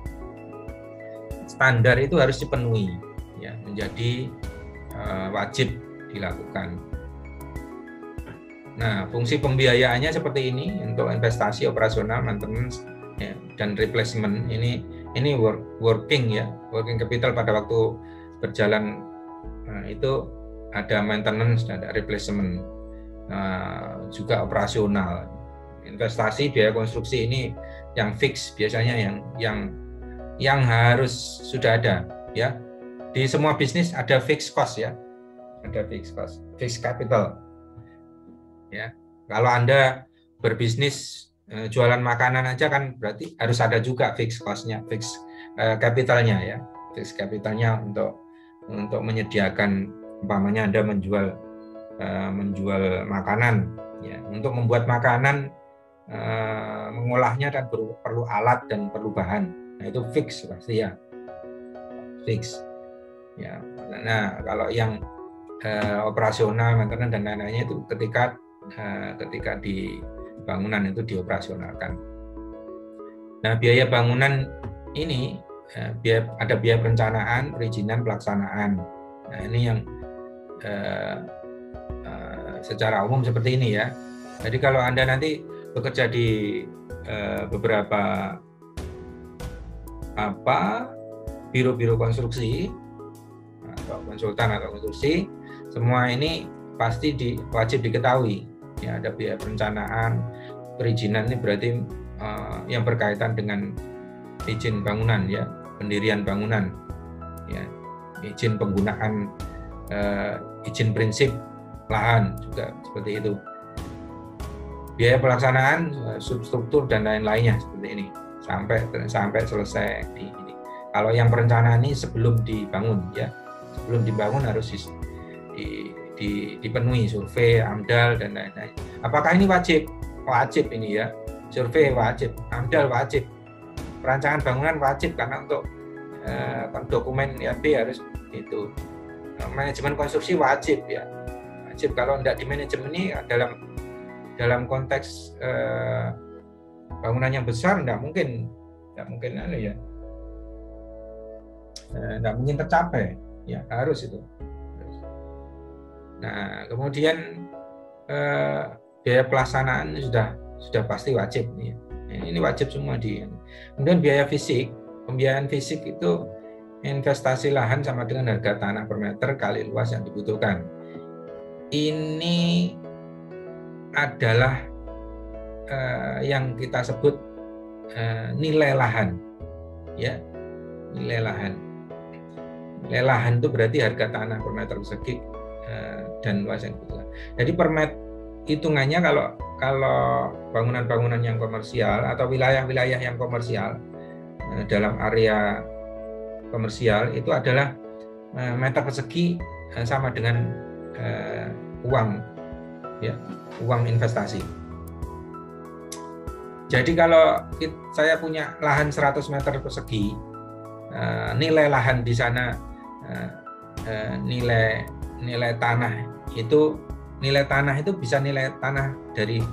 standar itu harus dipenuhi, ya menjadi wajib dilakukan. Nah, fungsi pembiayaannya seperti ini untuk investasi, operasional, maintenance, ya, dan replacement. Ini working capital pada waktu berjalan. Nah, itu ada maintenance, ada replacement, juga operasional. Investasi, biaya konstruksi ini yang fix biasanya, yang harus sudah ada ya. Di semua bisnis ada fixed cost ya, ada fixed cost, fixed capital. Ya, kalau Anda berbisnis jualan makanan aja kan berarti harus ada juga fixed cost-nya, fixed capital-nya ya, fixed capital-nya untuk menyediakan, umpamanya Anda menjual makanan ya, untuk membuat makanan, mengolahnya dan perlu alat dan perlu bahan. Nah, itu fix pasti ya, fix ya. Nah, kalau yang operasional, maintenance dan lain-lainnya itu ketika di bangunan itu dioperasionalkan. Nah, biaya bangunan ini ada biaya perencanaan, perizinan, pelaksanaan. Nah, ini yang secara umum seperti ini ya. Jadi kalau Anda nanti bekerja di beberapa biro-biro konstruksi atau konsultan atau konstruksi, semua ini pasti wajib diketahui. Ya, ada biaya perencanaan, perizinan, ini berarti yang berkaitan dengan izin bangunan ya, pendirian bangunan, ya, izin penggunaan, izin prinsip lahan juga seperti itu. Biaya pelaksanaan, substruktur dan lain-lainnya seperti ini sampai selesai di ini. Kalau yang perencanaan ini sebelum dibangun ya, sebelum dibangun harus dipenuhi survei, AMDAL dan lain-lain. Apakah ini wajib? Wajib ini ya. Survei wajib, AMDAL wajib. Perancangan bangunan wajib, karena untuk dokumen IAB harus itu. Manajemen konstruksi wajib ya, wajib. Kalau tidak di manajemen ini dalam konteks bangunan yang besar tidak mungkin ya, tidak mungkin tercapai ya, harus itu. Nah kemudian biaya pelaksanaan sudah pasti wajib ya. Ini wajib semua kemudian biaya fisik, pembiayaan fisik itu investasi lahan sama dengan harga tanah per meter kali luas yang dibutuhkan. Ini adalah yang kita sebut nilai lahan, ya, nilai lahan. Nilai lahan itu berarti harga tanah per meter persegi dan luas yang dibutuhkan. Jadi per meter hitungannya kalau bangunan-bangunan yang komersial atau wilayah-wilayah yang komersial dalam area komersial itu adalah meter persegi sama dengan uang, ya, uang investasi. Jadi kalau saya punya lahan 100 meter persegi, nilai lahan di sana, nilai tanah itu bisa nilai tanah dari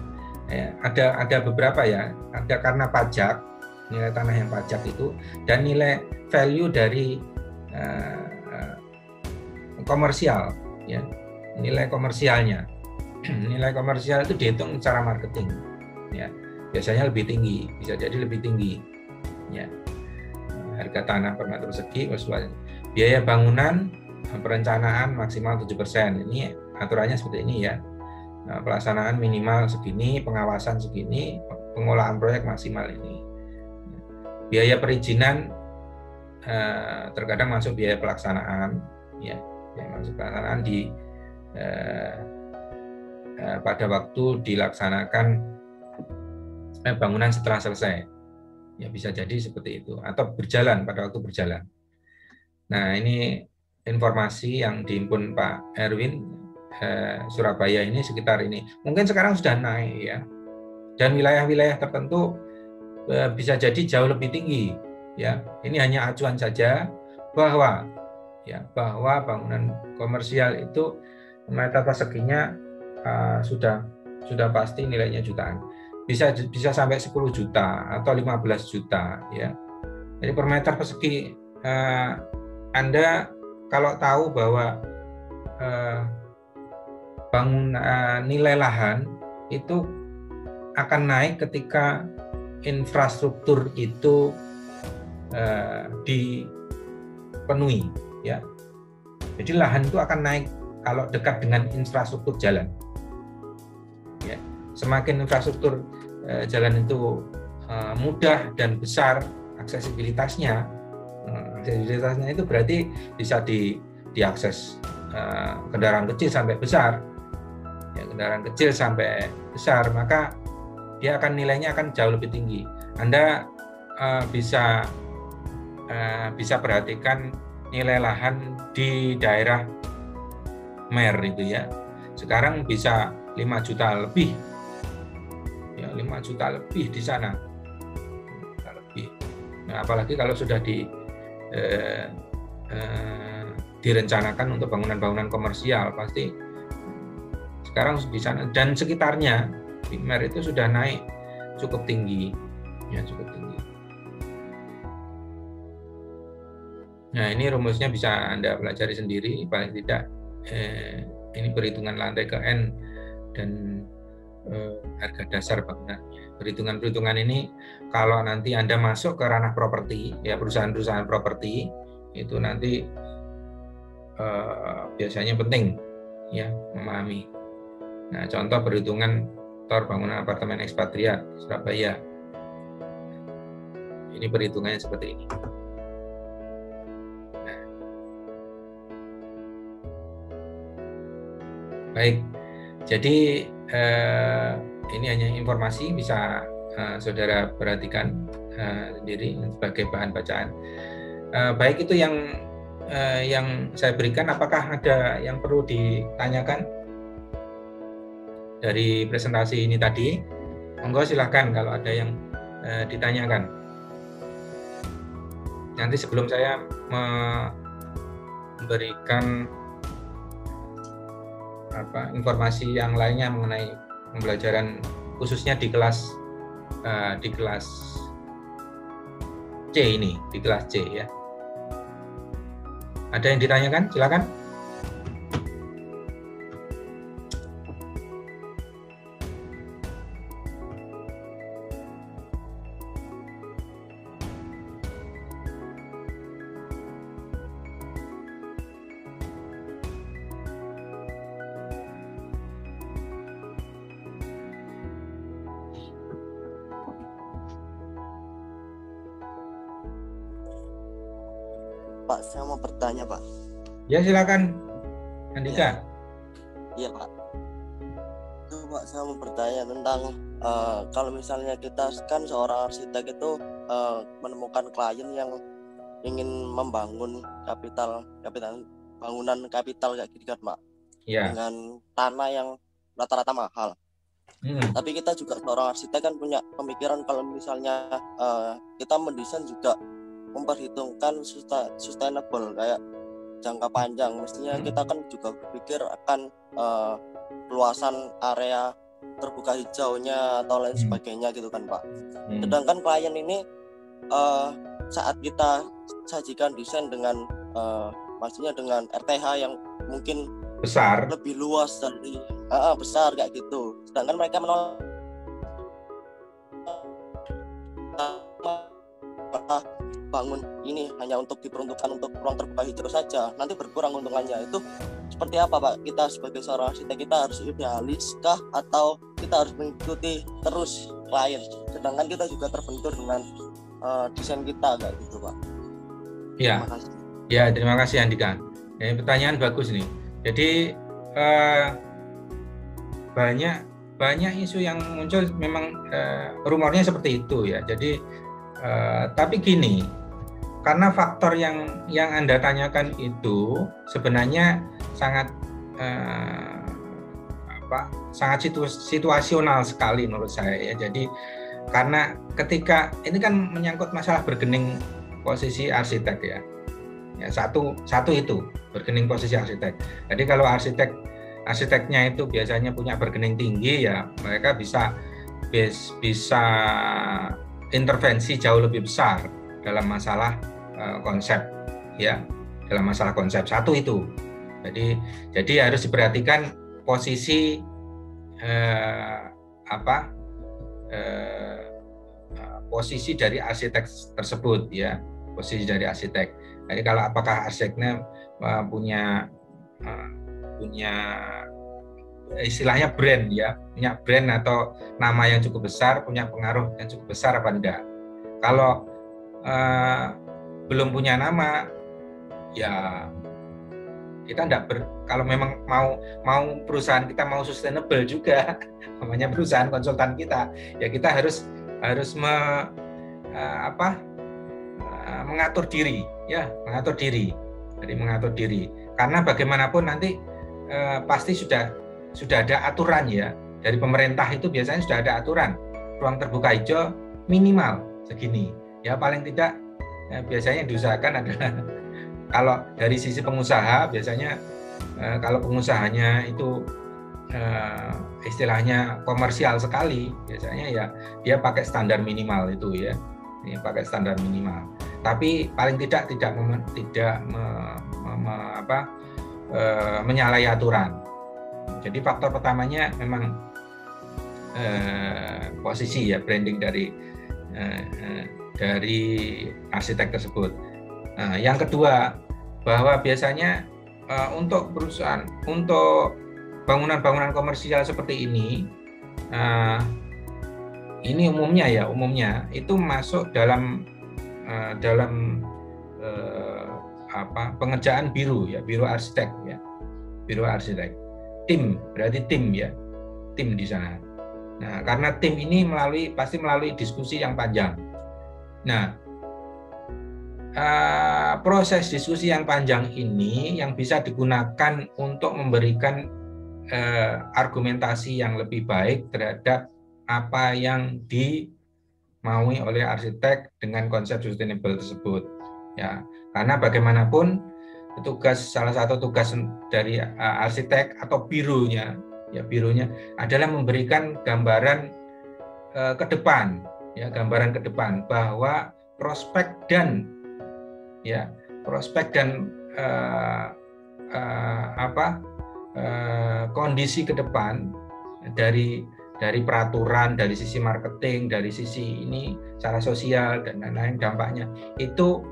ada beberapa ya, ada karena pajak, nilai tanah yang pajak itu, dan nilai value dari komersial ya, nilai komersialnya. Nilai komersial itu dihitung secara marketing ya, biasanya lebih tinggi, bisa jadi lebih tinggi ya, harga tanah per meter persegi. Biaya bangunan perencanaan maksimal 7%, ini aturannya seperti ini ya. Nah, pelaksanaan minimal segini, pengawasan segini, pengolahan proyek maksimal ini. Biaya perizinan terkadang masuk biaya pelaksanaan, ya, masuk pelaksanaan pada waktu dilaksanakan bangunan setelah selesai, ya bisa jadi seperti itu, atau berjalan pada waktu berjalan. Nah ini informasi yang dihimpun Pak Erwin Surabaya ini sekitar ini, mungkin sekarang sudah naik ya, dan wilayah-wilayah tertentu bisa jadi jauh lebih tinggi ya. Ini hanya acuan saja bahwa bangunan komersial itu meter perseginya sudah pasti nilainya jutaan, bisa sampai 10 juta atau 15 juta ya. Jadi per meter persegi Anda kalau tahu bahwa nilai lahan itu akan naik ketika infrastruktur itu dipenuhi ya. Jadi lahan itu akan naik kalau dekat dengan infrastruktur jalan ya. Semakin infrastruktur jalan itu mudah dan besar aksesibilitasnya itu berarti bisa diakses kendaraan kecil sampai besar ya, kendaraan kecil sampai besar, maka dia akan nilainya akan jauh lebih tinggi. Anda bisa perhatikan nilai lahan di daerah Mer itu ya, sekarang bisa 5 juta lebih ya, 5 juta lebih di sana lebih. Nah, apalagi kalau sudah direncanakan untuk bangunan-bangunan komersial, pasti sekarang di sana dan sekitarnya di Mer itu sudah naik cukup tinggi ya, cukup tinggi. Nah ini rumusnya bisa Anda pelajari sendiri, paling tidak ini perhitungan lantai ke N dan harga dasar bangunannya. Perhitungan ini kalau nanti Anda masuk ke ranah properti ya, perusahaan-perusahaan properti itu nanti biasanya penting ya memahami. Nah contoh perhitungan tor bangunan apartemen ekspatriat Surabaya, ini perhitungannya seperti ini. Baik, jadi ini hanya informasi, bisa saudara perhatikan sendiri sebagai bahan bacaan. Baik, itu yang saya berikan. Apakah ada yang perlu ditanyakan dari presentasi ini tadi? Monggo silahkan kalau ada yang ditanyakan. nanti sebelum saya memberikan informasi yang lainnya mengenai pembelajaran khususnya di kelas C ini, di kelas C ya. Ada yang ditanyakan? Silakan. Pak, saya mau bertanya, Pak. Ya, silakan, Andika. Iya, Pak. Pak, saya mau bertanya tentang kalau misalnya kita kan seorang arsitek itu menemukan klien yang ingin membangun bangunan kapital kayak gitu kan, Pak. Ya. Dengan tanah yang rata-rata mahal. Tapi kita juga seorang arsitek kan punya pemikiran kalau misalnya kita mendesain juga memperhitungkan sustainable kayak jangka panjang. Mestinya kita kan juga berpikir akan luasan area terbuka hijaunya atau lain sebagainya gitu kan, Pak. Sedangkan klien ini saat kita sajikan desain dengan maksudnya dengan RTH yang mungkin besar, lebih luas dari besar kayak gitu, sedangkan mereka menolak bangun ini hanya untuk diperuntukkan untuk ruang terbuka hijau saja, nanti berkurang untungannya. Itu seperti apa, Pak? Kita sebagai seorang arsitek, kita harus idealis kah atau kita harus mengikuti terus klien, sedangkan kita juga terbentur dengan desain kita kayak gitu, Pak? Ya, terima kasih Andika. Pertanyaan bagus nih. Jadi banyak isu yang muncul memang rumornya seperti itu ya. Jadi tapi gini, karena faktor yang Anda tanyakan itu sebenarnya sangat sangat situasional sekali menurut saya ya. Jadi karena ketika ini kan menyangkut masalah bergening posisi arsitek ya. Ya, satu itu bergening posisi arsitek. Jadi kalau arsiteknya itu biasanya punya bergening tinggi ya, mereka bisa intervensi jauh lebih besar dalam masalah konsep ya, dalam masalah konsep. Satu itu. Jadi harus diperhatikan posisi posisi dari arsitek tersebut ya, posisi dari arsitek. Jadi kalau apakah arsiteknya punya istilahnya brand ya, punya brand atau nama yang cukup besar, punya pengaruh yang cukup besar apa enggak. Kalau belum punya nama ya kita enggak kalau memang mau perusahaan kita mau sustainable juga, namanya perusahaan konsultan kita, ya kita harus mengatur diri ya, mengatur diri. Jadi mengatur diri. Karena bagaimanapun nanti pasti sudah ada aturan ya. Dari pemerintah itu biasanya sudah ada aturan. Ruang terbuka hijau minimal segini. Ya paling tidak biasanya diusahakan adalah kalau dari sisi pengusaha biasanya kalau pengusahanya itu istilahnya komersial sekali, biasanya ya dia pakai standar minimal itu ya. Ini pakai standar minimal. Tapi paling tidak menyalahi aturan. Jadi faktor pertamanya memang posisi ya, branding dari arsitek tersebut. Nah, yang kedua bahwa biasanya untuk perusahaan, untuk bangunan-bangunan komersial seperti ini umumnya itu masuk dalam pengerjaan biru ya, biru arsitek ya, biru arsitek. Tim berarti tim ya, tim di sana. Nah, karena tim ini pasti melalui diskusi yang panjang. Nah, proses diskusi yang panjang ini yang bisa digunakan untuk memberikan argumentasi yang lebih baik terhadap apa yang dimaui oleh arsitek dengan konsep sustainable tersebut. ya. Karena bagaimanapun salah satu tugas dari arsitek atau bironya adalah memberikan gambaran ke depan, ya, gambaran ke depan bahwa prospek dan kondisi ke depan dari peraturan, dari sisi marketing, dari sisi ini secara sosial dan lain-lain, dampaknya itu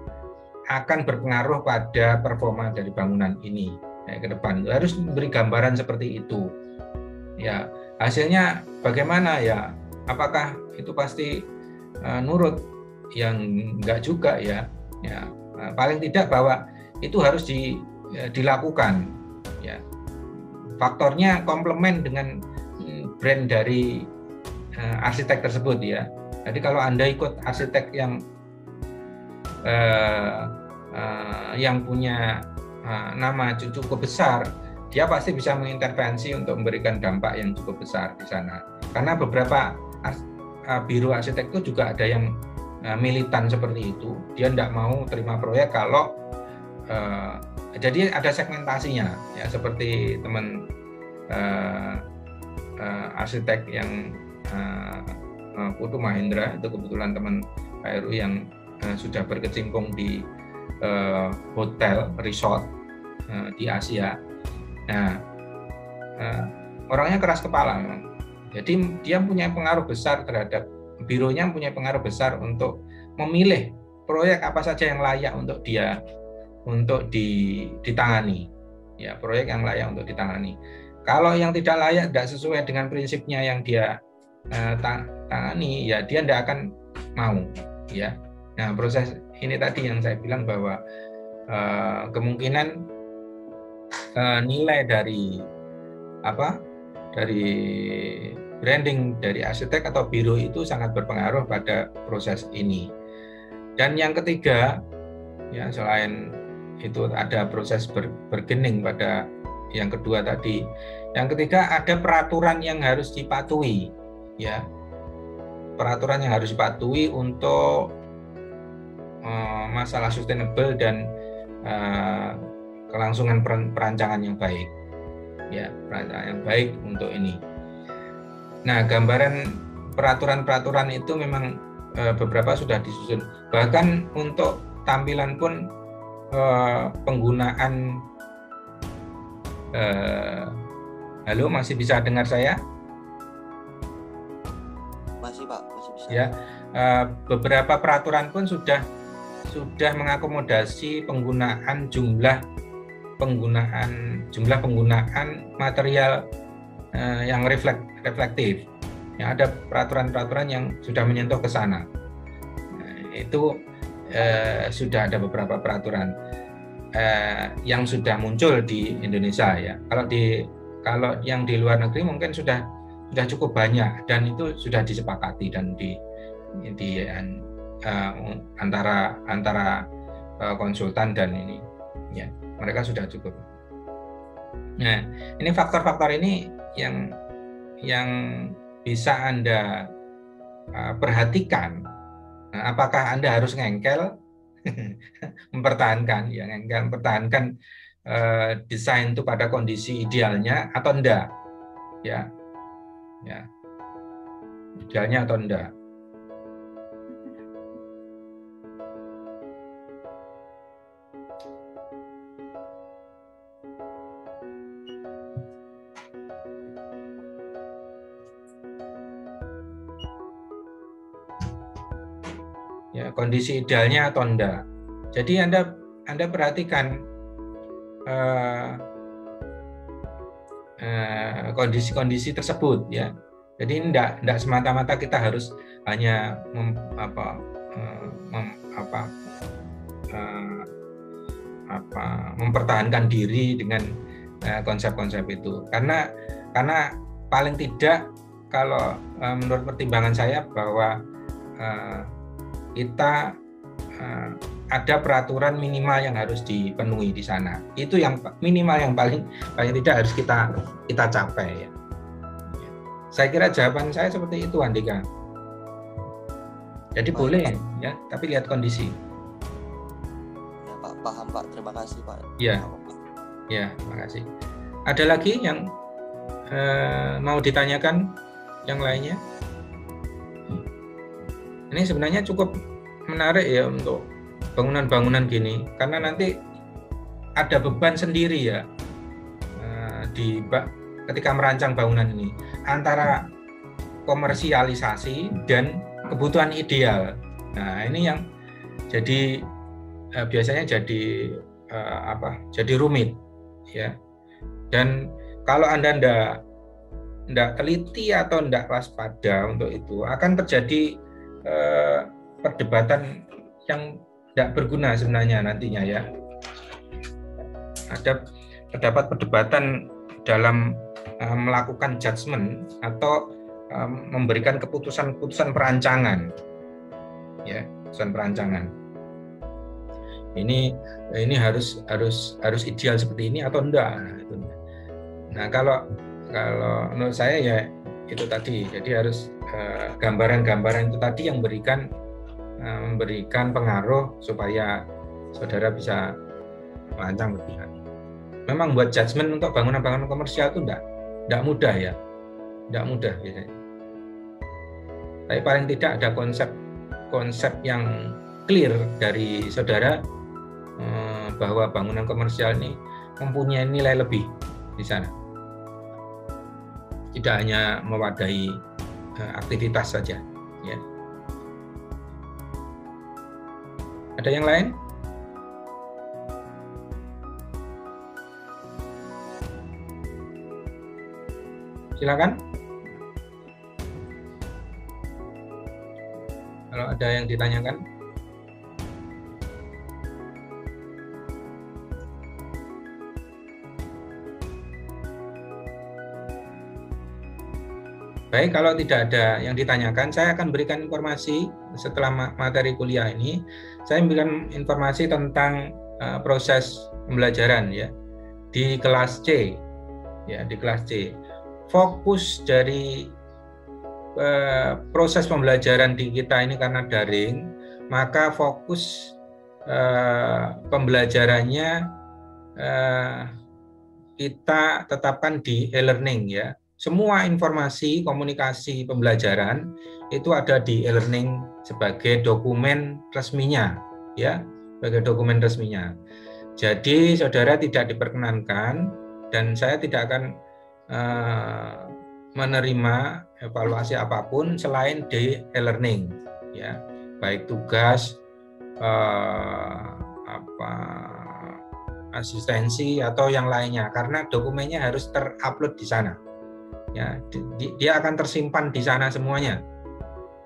akan berpengaruh pada performa dari bangunan ini ke depan. Harus memberi gambaran seperti itu. Ya, hasilnya bagaimana ya? Apakah itu pasti nurut? Yang enggak juga ya. Ya, paling tidak bahwa itu harus dilakukan. Ya. Faktornya komplement dengan brand dari arsitek tersebut ya. Jadi kalau Anda ikut arsitek yang punya nama cukup besar, dia pasti bisa mengintervensi untuk memberikan dampak yang cukup besar di sana. Karena beberapa biro arsitek itu juga ada yang militan seperti itu. Dia tidak mau terima proyek kalau jadi ada segmentasinya ya, seperti teman arsitek yang Putu Mahendra, itu kebetulan teman Pak Heru yang sudah berkecimpung di hotel, resort di Asia. Nah, orangnya keras kepala memang. Jadi dia punya pengaruh besar terhadap bironya, punya pengaruh besar untuk memilih proyek apa saja yang layak untuk ditangani. Ya, proyek yang layak untuk ditangani. Kalau yang tidak layak, tidak sesuai dengan prinsipnya yang dia tangani, ya dia tidak akan mau. Ya. Nah, proses ini tadi yang saya bilang bahwa kemungkinan nilai dari branding dari arsitek atau biro itu sangat berpengaruh pada proses ini. Dan yang ketiga, ya selain itu ada proses bergening pada yang kedua tadi. Yang ketiga ada peraturan yang harus dipatuhi, ya. Peraturan yang harus dipatuhi untuk masalah sustainable dan kelangsungan perancangan yang baik, ya, perancangan yang baik untuk ini. Nah, gambaran peraturan-peraturan itu memang beberapa sudah disusun. Bahkan untuk tampilan pun penggunaan. Halo, masih bisa dengar saya? Masih Pak, masih bisa. Ya, beberapa peraturan pun sudah mengakomodasi jumlah penggunaan material yang reflektif. Ya, ada peraturan-peraturan yang sudah menyentuh ke sana. Itu sudah ada beberapa peraturan yang sudah muncul di Indonesia ya. Kalau yang di luar negeri mungkin sudah cukup banyak dan itu sudah disepakati dan antara konsultan dan ini ya, mereka sudah cukup. Nah, ini faktor-faktor ini yang bisa Anda perhatikan. Nah, apakah Anda harus ngengkel mempertahankan desain itu pada kondisi idealnya atau enggak, ya idealnya atau enggak. Ya, kondisi idealnya atau enggak. Jadi Anda perhatikan kondisi-kondisi tersebut ya. Jadi enggak semata-mata kita harus hanya mempertahankan diri dengan konsep-konsep itu. Karena paling tidak kalau menurut pertimbangan saya bahwa kita ada peraturan minimal yang harus dipenuhi di sana. Itu yang minimal yang paling tidak harus kita capai ya. Saya kira jawaban saya seperti itu, Andika. Jadi boleh ya, tapi lihat kondisi. Paham Pak, terima kasih Pak. Ya, terima kasih. Ada lagi yang mau ditanyakan yang lainnya? Ini sebenarnya cukup menarik ya untuk bangunan-bangunan gini, karena nanti ada beban sendiri ya ketika merancang bangunan ini antara komersialisasi dan kebutuhan ideal. Nah ini yang jadi biasanya jadi jadi rumit ya. Dan kalau Anda tidak teliti atau tidak waspada untuk itu, akan terjadi perdebatan yang tidak berguna sebenarnya nantinya ya. Terdapat perdebatan dalam melakukan judgement atau memberikan keputusan perancangan ya, keputusan perancangan. Ini harus ideal seperti ini atau enggak. Nah, kalau menurut saya ya itu tadi. Jadi harus gambaran-gambaran itu tadi yang memberikan pengaruh supaya saudara bisa merancang lebih baik. Memang buat judgement untuk bangunan-bangunan komersial itu enggak mudah ya. Enggak mudah biasanya. Tapi paling tidak ada konsep yang clear dari saudara bahwa bangunan komersial ini mempunyai nilai lebih di sana. Tidak hanya mewadahi aktivitas saja ya. Ada yang lain? Silakan. Kalau ada yang ditanyakan. Baik, kalau tidak ada yang ditanyakan, saya akan berikan informasi setelah materi kuliah ini. Saya memberikan informasi tentang proses pembelajaran ya di kelas C. Ya, di kelas C. Fokus dari proses pembelajaran di kita ini karena daring, maka fokus pembelajarannya kita tetapkan di e-learning ya. Semua informasi komunikasi pembelajaran itu ada di e-learning sebagai dokumen resminya ya, sebagai dokumen resminya. Jadi saudara tidak diperkenankan dan saya tidak akan menerima evaluasi apapun selain di e-learning ya, baik tugas asistensi atau yang lainnya, karena dokumennya harus terupload di sana. Ya, dia akan tersimpan di sana semuanya.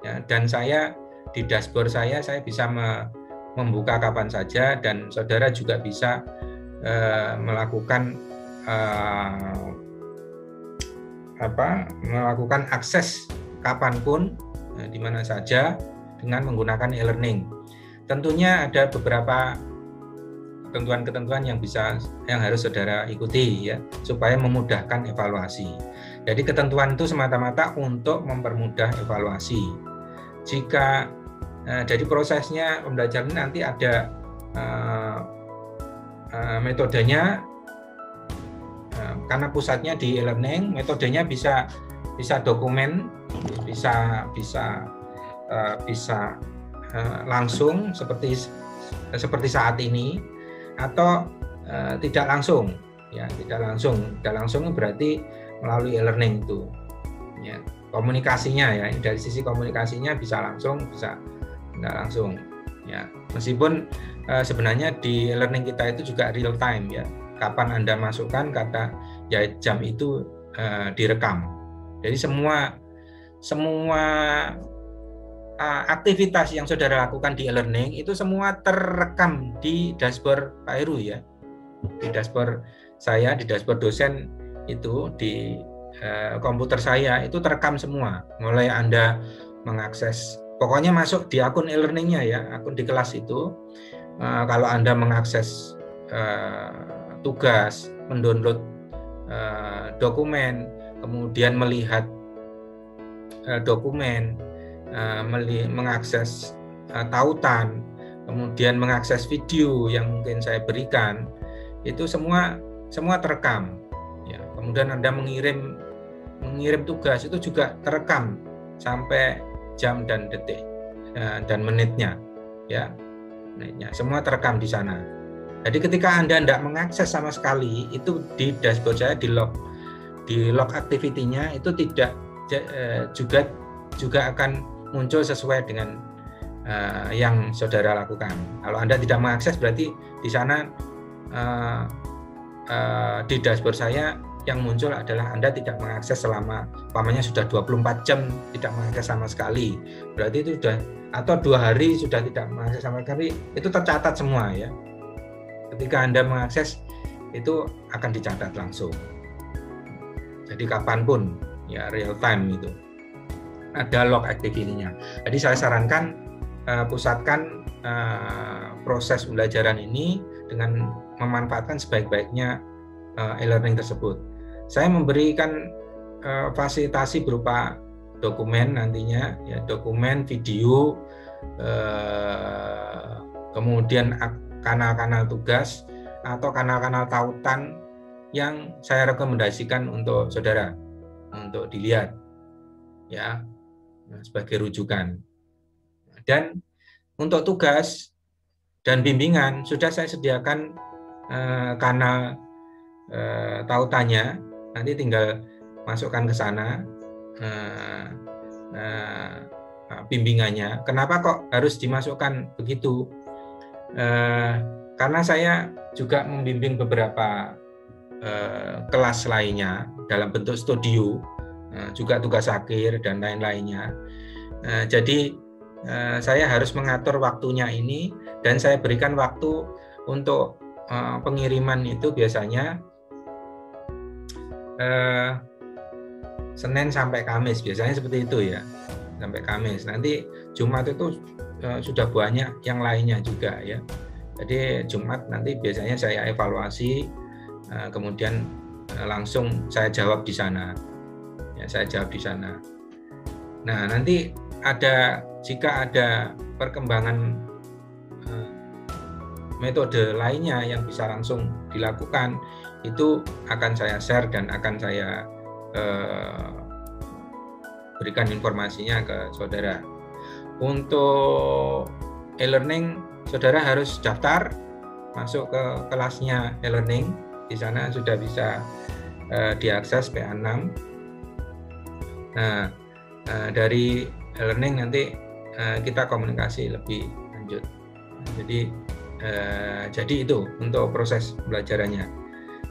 Ya, dan saya di dashboard saya bisa membuka kapan saja dan saudara juga bisa melakukan melakukan akses kapanpun di mana saja dengan menggunakan e-learning. Tentunya ada beberapa ketentuan-ketentuan yang harus saudara ikuti ya supaya memudahkan evaluasi. Jadi ketentuan itu semata-mata untuk mempermudah evaluasi. Jika jadi prosesnya pembelajaran nanti ada metodenya karena pusatnya di e-learning, metodenya bisa dokumen, bisa langsung seperti saat ini atau tidak langsung ya, tidak langsung berarti melalui e-learning itu ya. Komunikasinya ya, dari sisi komunikasinya bisa langsung, bisa tidak langsung ya. Meskipun sebenarnya di e-learning kita itu juga real time ya, kapan Anda masukkan kata ya jam itu direkam. Jadi semua aktivitas yang saudara lakukan di e-learning itu semua terekam di dashboard Pak Heru ya, di dashboard saya, di dashboard dosen itu di komputer saya itu terekam semua. Mulai Anda mengakses, pokoknya masuk di akun e-learningnya ya, akun di kelas itu. Kalau Anda mengakses tugas, mendownload dokumen, kemudian melihat dokumen, mengakses tautan, kemudian mengakses video yang mungkin saya berikan, itu semua terekam. Ya, kemudian Anda mengirim tugas itu juga terekam sampai jam dan detik dan menitnya, ya, menitnya semua terekam di sana. Jadi ketika Anda tidak mengakses sama sekali, itu di dashboard saya di log activity-nya itu tidak juga akan muncul sesuai dengan yang saudara lakukan. Kalau Anda tidak mengakses, berarti di sana di dashboard saya yang muncul adalah Anda tidak mengakses selama umpamanya sudah 24 jam tidak mengakses sama sekali. Berarti itu sudah, atau 2 hari sudah tidak mengakses sama sekali, itu tercatat semua ya. Ketika Anda mengakses itu akan dicatat langsung. Jadi kapanpun ya, real time itu ada log activity-nya. Jadi saya sarankan pusatkan proses pembelajaran ini dengan memanfaatkan sebaik-baiknya e-learning tersebut. Saya memberikan fasilitasi berupa dokumen nantinya, ya, dokumen, video, kemudian kanal-kanal tugas atau kanal-kanal tautan yang saya rekomendasikan untuk saudara untuk dilihat, ya, sebagai rujukan. Dan untuk tugas dan bimbingan sudah saya sediakan kanal tautannya, nanti tinggal masukkan ke sana bimbingannya. Kenapa kok harus dimasukkan begitu? Karena saya juga membimbing beberapa kelas lainnya dalam bentuk studio, juga tugas akhir dan lain-lainnya. Jadi saya harus mengatur waktunya ini, dan saya berikan waktu untuk pengiriman itu biasanya Senin sampai Kamis, biasanya seperti itu ya, sampai Kamis. Nanti Jumat itu sudah banyak yang lainnya juga ya. Jadi Jumat nanti biasanya saya evaluasi, kemudian langsung saya jawab di sana. Ya, saya jawab di sana. Nah, nanti jika ada perkembangan metode lainnya yang bisa langsung dilakukan, itu akan saya share dan akan saya berikan informasinya ke saudara. Untuk e-learning, saudara harus daftar masuk ke kelasnya e-learning. Di sana sudah bisa diakses PA6. Nah, dari e-learning nanti kita komunikasi lebih lanjut. Jadi itu untuk proses pembelajarannya.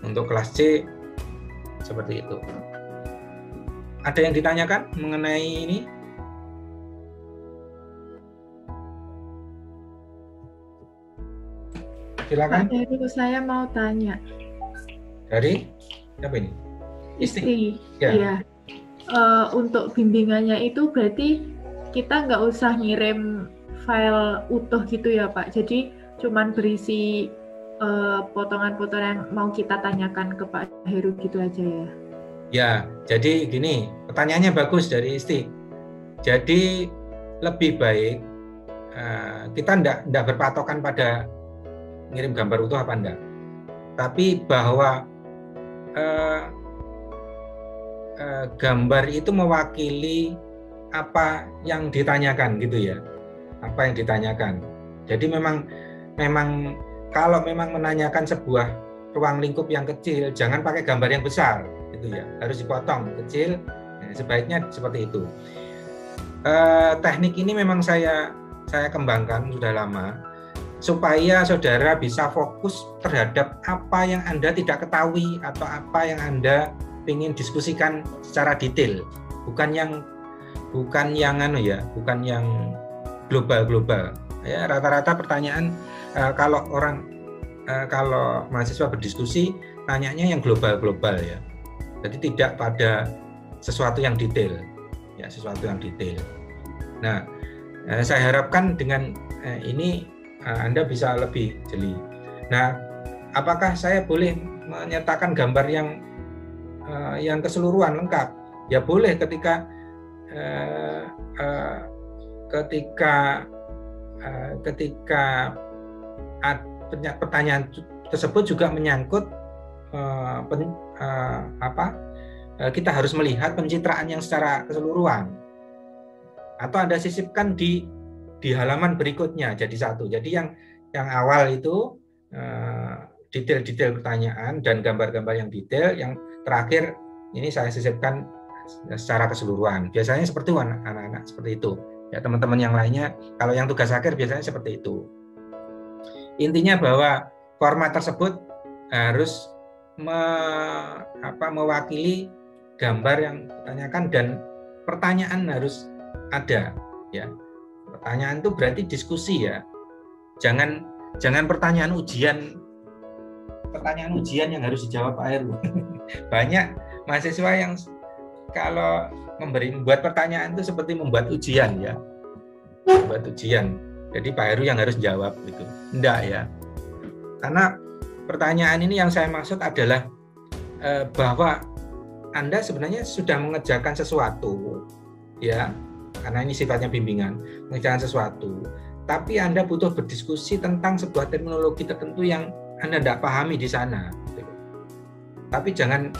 Untuk kelas C seperti itu. Ada yang ditanyakan mengenai ini? Silakan. Pak Heru, saya mau tanya. Dari siapa ini? Istri. Ya. Iya. Untuk bimbingannya itu berarti kita nggak usah ngirim file utuh gitu ya Pak. Jadi cuman berisi potongan-potongan yang mau kita tanyakan ke Pak Heru gitu aja ya. Ya, jadi gini, pertanyaannya bagus dari Isti. Jadi lebih baik kita tidak berpatokan pada ngirim gambar utuh apa enggak, tapi bahwa gambar itu mewakili apa yang ditanyakan gitu ya, apa yang ditanyakan. Jadi memang kalau memang menanyakan sebuah ruang lingkup yang kecil, jangan pakai gambar yang besar gitu ya, harus dipotong kecil. Sebaiknya seperti itu. Teknik ini memang saya kembangkan sudah lama supaya saudara bisa fokus terhadap apa yang Anda tidak ketahui atau apa yang Anda ingin diskusikan secara detail, bukan yang global ya. Rata-rata pertanyaan kalau mahasiswa berdiskusi tanyanya yang global ya, jadi tidak pada sesuatu yang detail ya, Nah, saya harapkan dengan ini Anda bisa lebih jeli. Nah, apakah saya boleh menyertakan gambar yang keseluruhan lengkap? Ya boleh ketika ketika pertanyaan tersebut juga menyangkut kita harus melihat pencitraan yang secara keseluruhan, atau Anda sisipkan di halaman berikutnya jadi satu. Jadi yang awal itu detail-detail pertanyaan dan gambar-gambar yang detail, yang terakhir ini saya sisipkan secara keseluruhan. Biasanya seperti itu anak-anak, seperti itu. Ya, teman-teman yang lainnya kalau yang tugas akhir biasanya seperti itu. Intinya bahwa format tersebut harus mewakili gambar yang ditanyakan, dan pertanyaan harus ada, ya. Pertanyaan itu berarti diskusi, ya. Jangan pertanyaan ujian yang harus dijawab Pak Heru. Banyak mahasiswa yang kalau membuat pertanyaan itu seperti membuat ujian, ya. Membuat ujian. Jadi Pak Heru yang harus jawab itu. Enggak, ya. Karena pertanyaan ini yang saya maksud adalah bahwa Anda sebenarnya sudah mengerjakan sesuatu, ya, karena ini sifatnya bimbingan, mengerjakan sesuatu, tapi Anda butuh berdiskusi tentang sebuah terminologi tertentu yang Anda tidak pahami di sana. Tapi jangan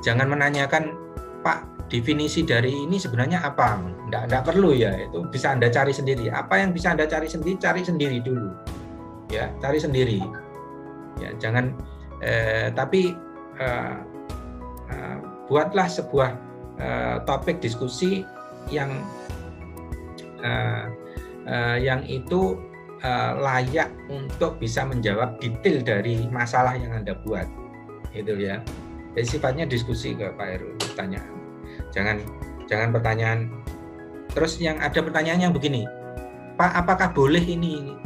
menanyakan, Pak, definisi dari ini sebenarnya apa? Tidak perlu, ya, itu bisa Anda cari sendiri. Apa yang bisa Anda cari sendiri dulu, ya, cari sendiri. Ya, jangan tapi buatlah sebuah topik diskusi yang itu layak untuk bisa menjawab detail dari masalah yang Anda buat, itu, ya. Jadi sifatnya diskusi ke Pak Heru, pertanyaan. Jangan pertanyaan. Terus yang ada pertanyaan yang begini, Pak, apakah boleh ini?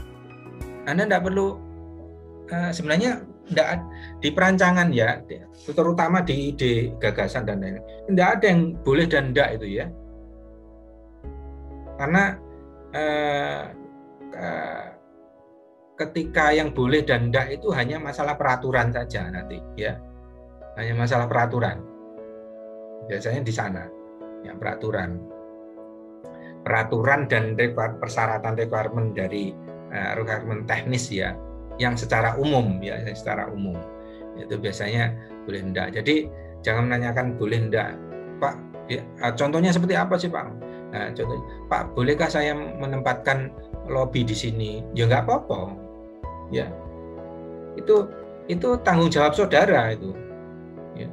Anda tidak perlu. Sebenarnya tidak di perancangan, ya, terutama di ide gagasan dan lain-lain, tidak ada yang boleh dan tidak itu, ya, karena ketika yang boleh dan tidak itu hanya masalah peraturan saja nanti, ya, hanya masalah peraturan biasanya di sana, ya, peraturan dan persyaratan requirement dari requirement teknis, ya, yang secara umum, ya, secara umum itu biasanya boleh enggak. Jadi jangan menanyakan boleh enggak, Pak, ya, contohnya seperti apa sih, Pak? Nah, contohnya, Pak, bolehkah saya menempatkan lobi di sini? Ya nggak apa-apa, ya, itu tanggung jawab saudara, itu, ya,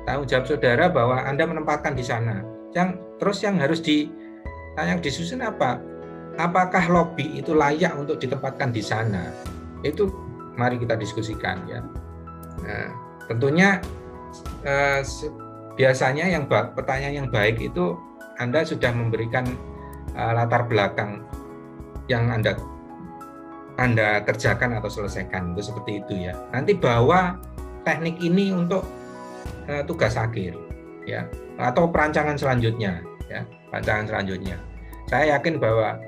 tanggung jawab saudara bahwa Anda menempatkan di sana. Terus yang harus disusun apa? Apakah lobi itu layak untuk ditempatkan di sana? Itu mari kita diskusikan, ya. Nah, tentunya biasanya pertanyaan yang baik itu Anda sudah memberikan latar belakang yang Anda kerjakan atau selesaikan, itu seperti itu, ya. Nanti bawa teknik ini untuk tugas akhir, ya, atau perancangan selanjutnya, ya, perancangan selanjutnya. Saya yakin bahwa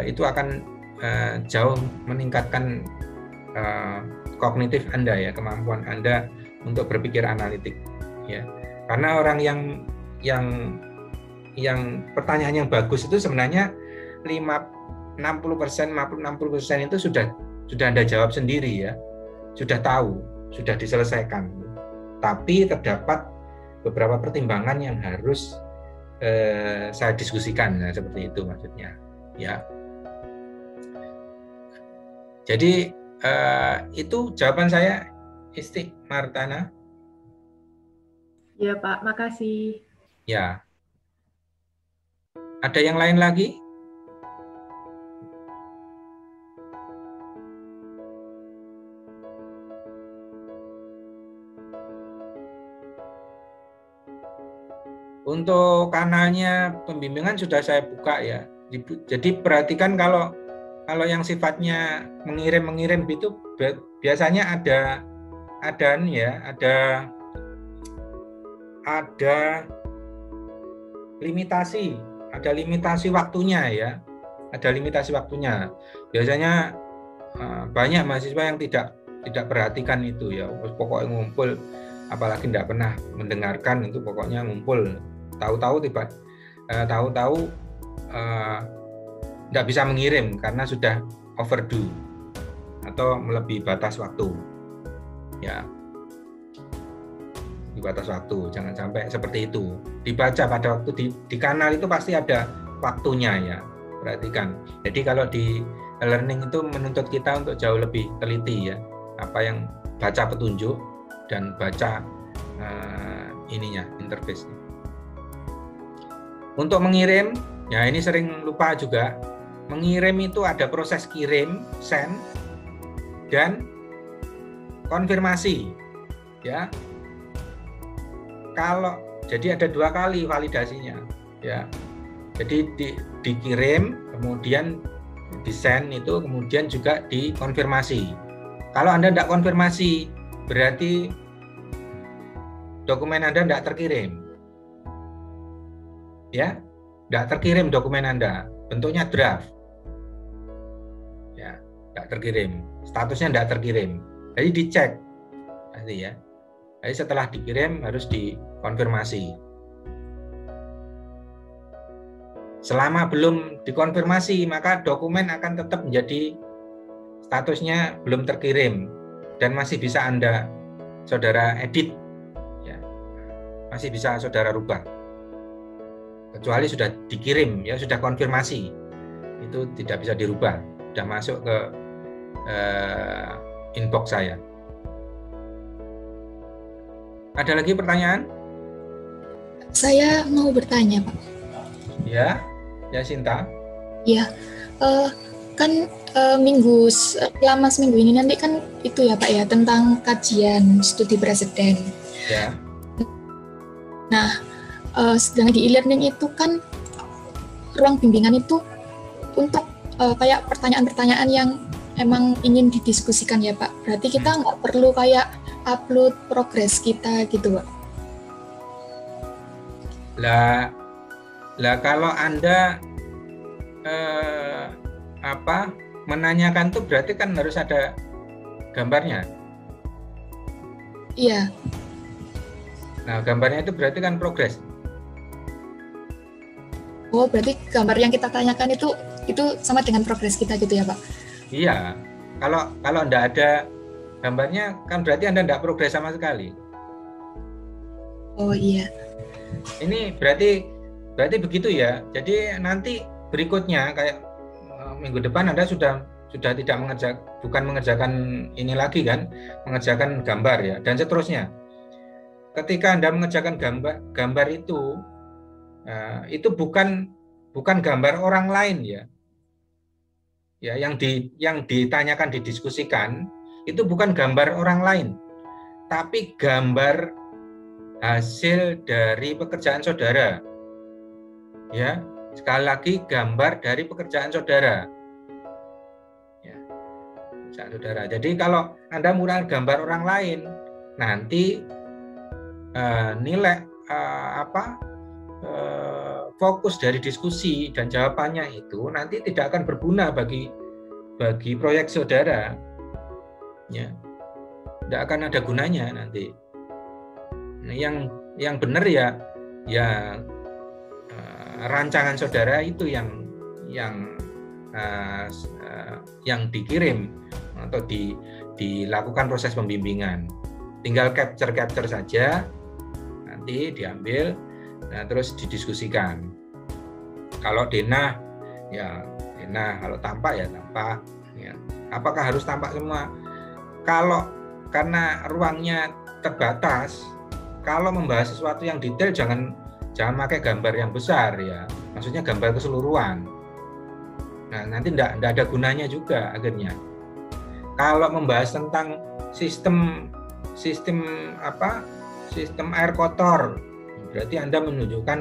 itu akan jauh meningkatkan kognitif Anda, ya, kemampuan Anda untuk berpikir analitik, ya. Karena orang yang pertanyaan yang bagus itu sebenarnya 60% itu sudah Anda jawab sendiri, ya, sudah tahu, sudah diselesaikan. Tapi terdapat beberapa pertimbangan yang harus saya diskusikan, ya, seperti itu maksudnya, ya. Jadi itu jawaban saya, Isti Martana. Ya, Pak, makasih. Ya. Ada yang lain lagi? Untuk kanalnya pembimbingan sudah saya buka, ya. Jadi perhatikan kalau yang sifatnya mengirim itu biasanya ada limitasi waktunya, ya. Ada limitasi waktunya. Biasanya banyak mahasiswa yang tidak perhatikan itu, ya. Pokoknya ngumpul, apalagi tidak pernah mendengarkan, itu pokoknya ngumpul. Tahu-tahu tidak bisa mengirim karena sudah overdue atau melebihi batas waktu. Ya, di batas waktu, jangan sampai seperti itu. Dibaca pada waktu di kanal itu pasti ada waktunya ya, perhatikan. Jadi kalau di learning itu menuntut kita untuk jauh lebih teliti ya, apa yang baca petunjuk dan baca interface-nya. Untuk mengirim, ya ini sering lupa juga. Mengirim itu ada proses kirim, send, dan konfirmasi. Ya. Jadi ada 2 kali validasinya. Ya. Jadi dikirim, kemudian di-send itu, kemudian juga dikonfirmasi. Kalau Anda tidak konfirmasi, berarti dokumen Anda tidak terkirim. Ya, tidak terkirim dokumen Anda, bentuknya draft. Ya, tidak terkirim, statusnya tidak terkirim. Jadi dicek, nanti ya. Jadi setelah dikirim harus dikonfirmasi. Selama belum dikonfirmasi, maka dokumen akan tetap menjadi statusnya belum terkirim dan masih bisa saudara edit, ya, masih bisa saudara rubah. Kecuali sudah dikirim, ya sudah konfirmasi, itu tidak bisa dirubah, sudah masuk ke inbox saya. Ada lagi pertanyaan? Saya mau bertanya, Pak. Ya, Sinta. Ya, kan selama seminggu ini nanti kan itu ya Pak ya, tentang kajian studi presiden. Ya. Nah, sedang di e-learning itu kan ruang bimbingan itu untuk kayak pertanyaan-pertanyaan yang emang ingin didiskusikan ya Pak. Berarti kita nggak perlu kayak upload progres kita gitu Pak. Lah kalau Anda menanyakan tuh berarti kan harus ada gambarnya. Iya. Nah, gambarnya itu berarti kan progres. Oh, berarti gambar yang kita tanyakan itu sama dengan progres kita gitu ya, Pak? Iya. Kalau enggak ada gambarnya kan berarti Anda enggak progres sama sekali. Oh, iya. Ini berarti begitu ya. Jadi nanti berikutnya kayak minggu depan Anda sudah tidak mengerjakan ini lagi kan, mengerjakan gambar ya, dan seterusnya. Ketika Anda mengerjakan gambar itu bukan gambar orang lain ya. Ya, yang ditanyakan, didiskusikan itu bukan gambar orang lain, tapi gambar hasil dari pekerjaan saudara. Ya, sekali lagi gambar dari pekerjaan saudara. Ya, pekerjaan saudara. Jadi kalau Anda menggunakan gambar orang lain, nanti nilai fokus dari diskusi dan jawabannya itu nanti tidak akan berguna bagi proyek saudara. Ya, tidak akan ada gunanya nanti. Nah, yang benar ya rancangan saudara itu yang dikirim atau dilakukan proses pembimbingan. Tinggal capture saja, nanti diambil, nah terus didiskusikan. Kalau denah ya denah, kalau tampak ya tampak. Ya. Apakah harus tampak semua? Karena ruangnya terbatas, kalau membahas sesuatu yang detail jangan pakai gambar yang besar ya, maksudnya gambar keseluruhan. Nah, nanti enggak ada gunanya juga akhirnya. Kalau membahas tentang sistem air kotor, berarti Anda menunjukkan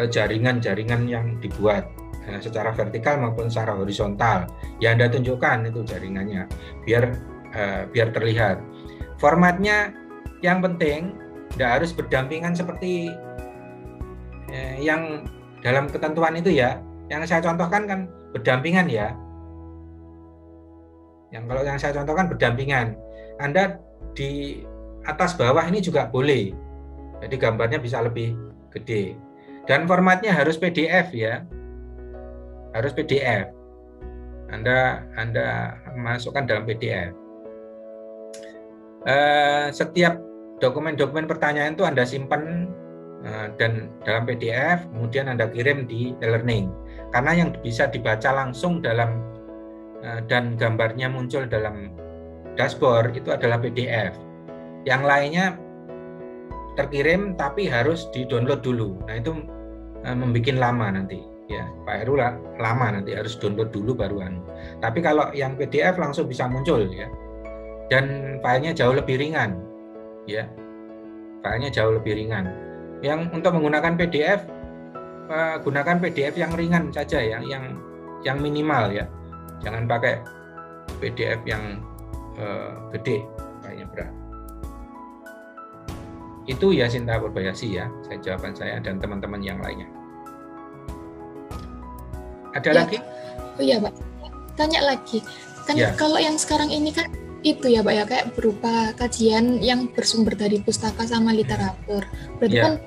jaringan-jaringan yang dibuat secara vertikal maupun secara horizontal. Ya Anda tunjukkan itu jaringannya biar terlihat. Formatnya yang penting tidak harus berdampingan seperti yang dalam ketentuan itu ya. Yang saya contohkan kan berdampingan ya. Kalau yang saya contohkan berdampingan. Anda di atas bawah ini juga boleh. Jadi gambarnya bisa lebih gede. Dan formatnya harus PDF ya. Harus PDF. Anda masukkan dalam PDF. Setiap dokumen-dokumen pertanyaan itu Anda simpan dan dalam PDF, kemudian Anda kirim di e-learning. Karena yang bisa dibaca langsung dalam dan gambarnya muncul dalam dashboard itu adalah PDF. Yang lainnya terkirim tapi harus di-download dulu. Nah, itu membuat lama nanti. Ya, Pak Heru lama nanti harus download dulu baru Tapi kalau yang PDF langsung bisa muncul ya. Dan filenya jauh lebih ringan. Ya. Filenya jauh lebih ringan. Yang untuk menggunakan PDF, gunakan PDF yang ringan saja ya, yang minimal ya. Jangan pakai PDF yang gede, kayaknya berat. Itu ya Sinta Purbayasi ya, jawaban saya dan teman-teman yang lainnya. Ada lagi? Oh iya Pak, tanya lagi. Kan kalau yang sekarang ini kan itu ya Pak ya, kayak berupa kajian yang bersumber dari pustaka sama literatur. Berarti kan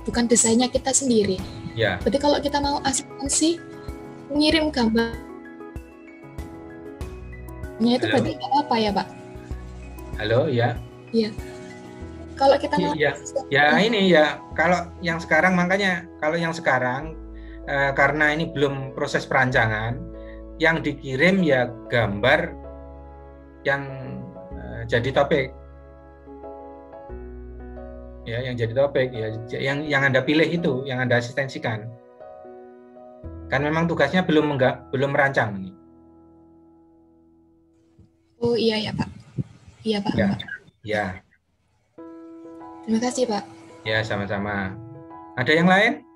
bukan desainnya kita sendiri. Berarti kalau kita mau asistensi mengirim gambarnya itu berarti apa ya Pak? Halo ya. Iya. Kalau kita mau ini ya, kalau yang sekarang makanya kalau yang sekarang karena ini belum proses perancangan, yang dikirim ya gambar yang jadi topik. Ya, yang jadi topik ya, yang Anda pilih itu, yang Anda asistensikan. Kan memang tugasnya belum merancang ini. Oh iya ya Pak. Iya Pak. Ya. Terima kasih Pak. Ya, sama-sama. Ada yang lain?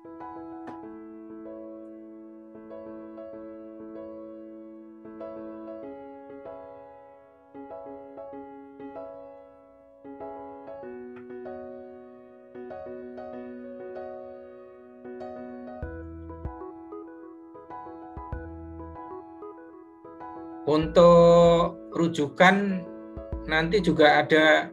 Untuk rujukan nanti juga ada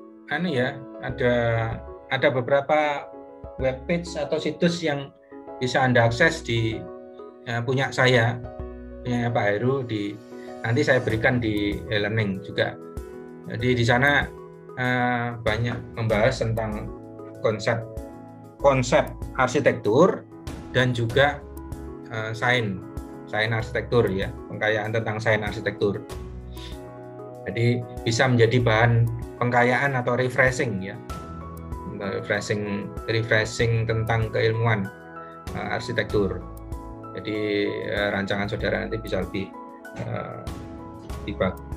ada beberapa webpage atau situs yang bisa Anda akses di punya saya, punya Pak Heru, nanti saya berikan di e-learning juga. Jadi di sana banyak membahas tentang konsep arsitektur dan juga sains arsitektur ya, pengkayaan tentang sains arsitektur. Jadi bisa menjadi bahan pengkayaan atau refreshing ya, refreshing tentang keilmuan arsitektur. Jadi rancangan saudara nanti bisa lebih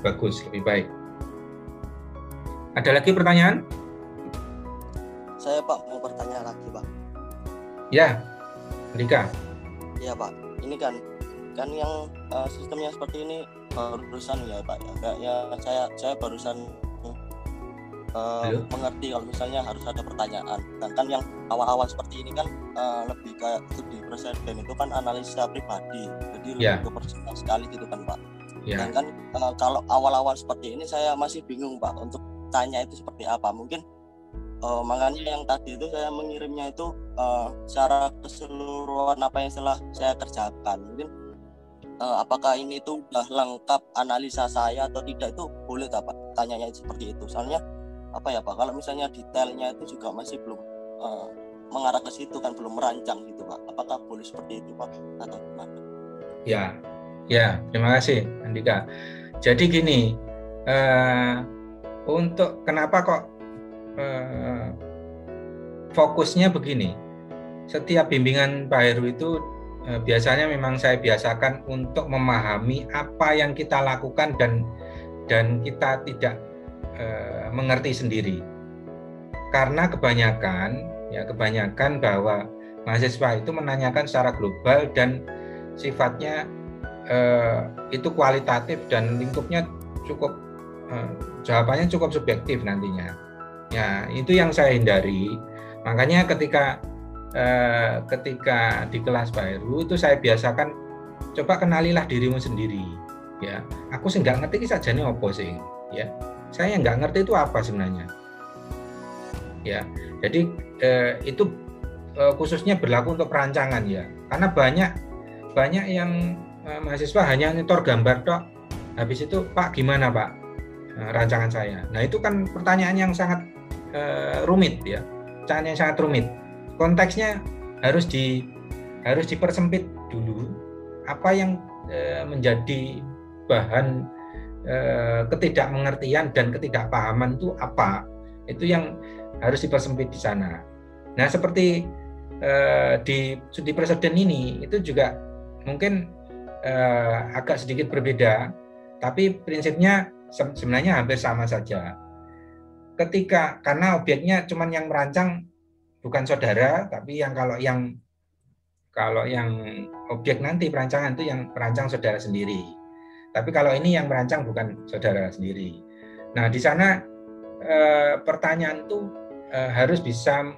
bagus, lebih baik. Ada lagi pertanyaan? Saya Pak mau bertanya lagi Pak. Ya, Andika. Ya Pak, ini kan yang sistemnya seperti ini barusan ya Pak ya, kayaknya saya barusan mengerti kalau misalnya harus ada pertanyaan. Sedangkan yang awal-awal seperti ini kan lebih kayak studi presiden itu kan analisa pribadi, jadi lebih ke personal sekali gitu kan Pak. Sedangkan kalau awal-awal seperti ini saya masih bingung Pak untuk tanya itu seperti apa. Mungkin makanya yang tadi itu saya mengirimnya itu secara keseluruhan apa yang telah saya kerjakan. Mungkin apakah ini itu udah lengkap analisa saya atau tidak, itu boleh tak Pak tanyanya seperti itu. Soalnya apa ya Pak, kalau misalnya detailnya itu juga masih belum mengarah ke situ kan, belum merancang gitu Pak. Apakah boleh seperti itu Pak atau gimana? Ya, terima kasih Andika. Jadi gini, untuk kenapa kok fokusnya begini, setiap bimbingan Pak Heru itu biasanya memang saya biasakan untuk memahami apa yang kita lakukan dan kita tidak mengerti sendiri. Karena kebanyakan bahwa mahasiswa itu menanyakan secara global dan sifatnya itu kualitatif dan lingkupnya cukup jawabannya cukup subjektif nantinya. Ya, itu yang saya hindari. Makanya ketika di kelas Pak Heru itu saya biasakan coba kenalilah dirimu sendiri ya. Aku sih nggak ngerti saja nih opo sih ya. Saya nggak ngerti itu apa sebenarnya ya. Jadi itu khususnya berlaku untuk perancangan ya, karena banyak yang mahasiswa hanya nyetor gambar tok, habis itu Pak gimana Pak rancangan saya. Nah itu kan pertanyaan yang sangat rumit ya, pertanyaan yang sangat rumit. Konteksnya harus dipersempit dulu. Apa yang menjadi bahan ketidakmengertian dan ketidakpahaman itu apa? Itu yang harus dipersempit di sana. Nah seperti di studi preseden ini itu juga mungkin agak sedikit berbeda, tapi prinsipnya sebenarnya hampir sama saja. Karena objeknya cuman yang merancang bukan saudara, tapi kalau yang objek nanti perancangan itu yang merancang saudara sendiri. Tapi kalau ini yang merancang bukan saudara sendiri. Nah di sana pertanyaan itu harus bisa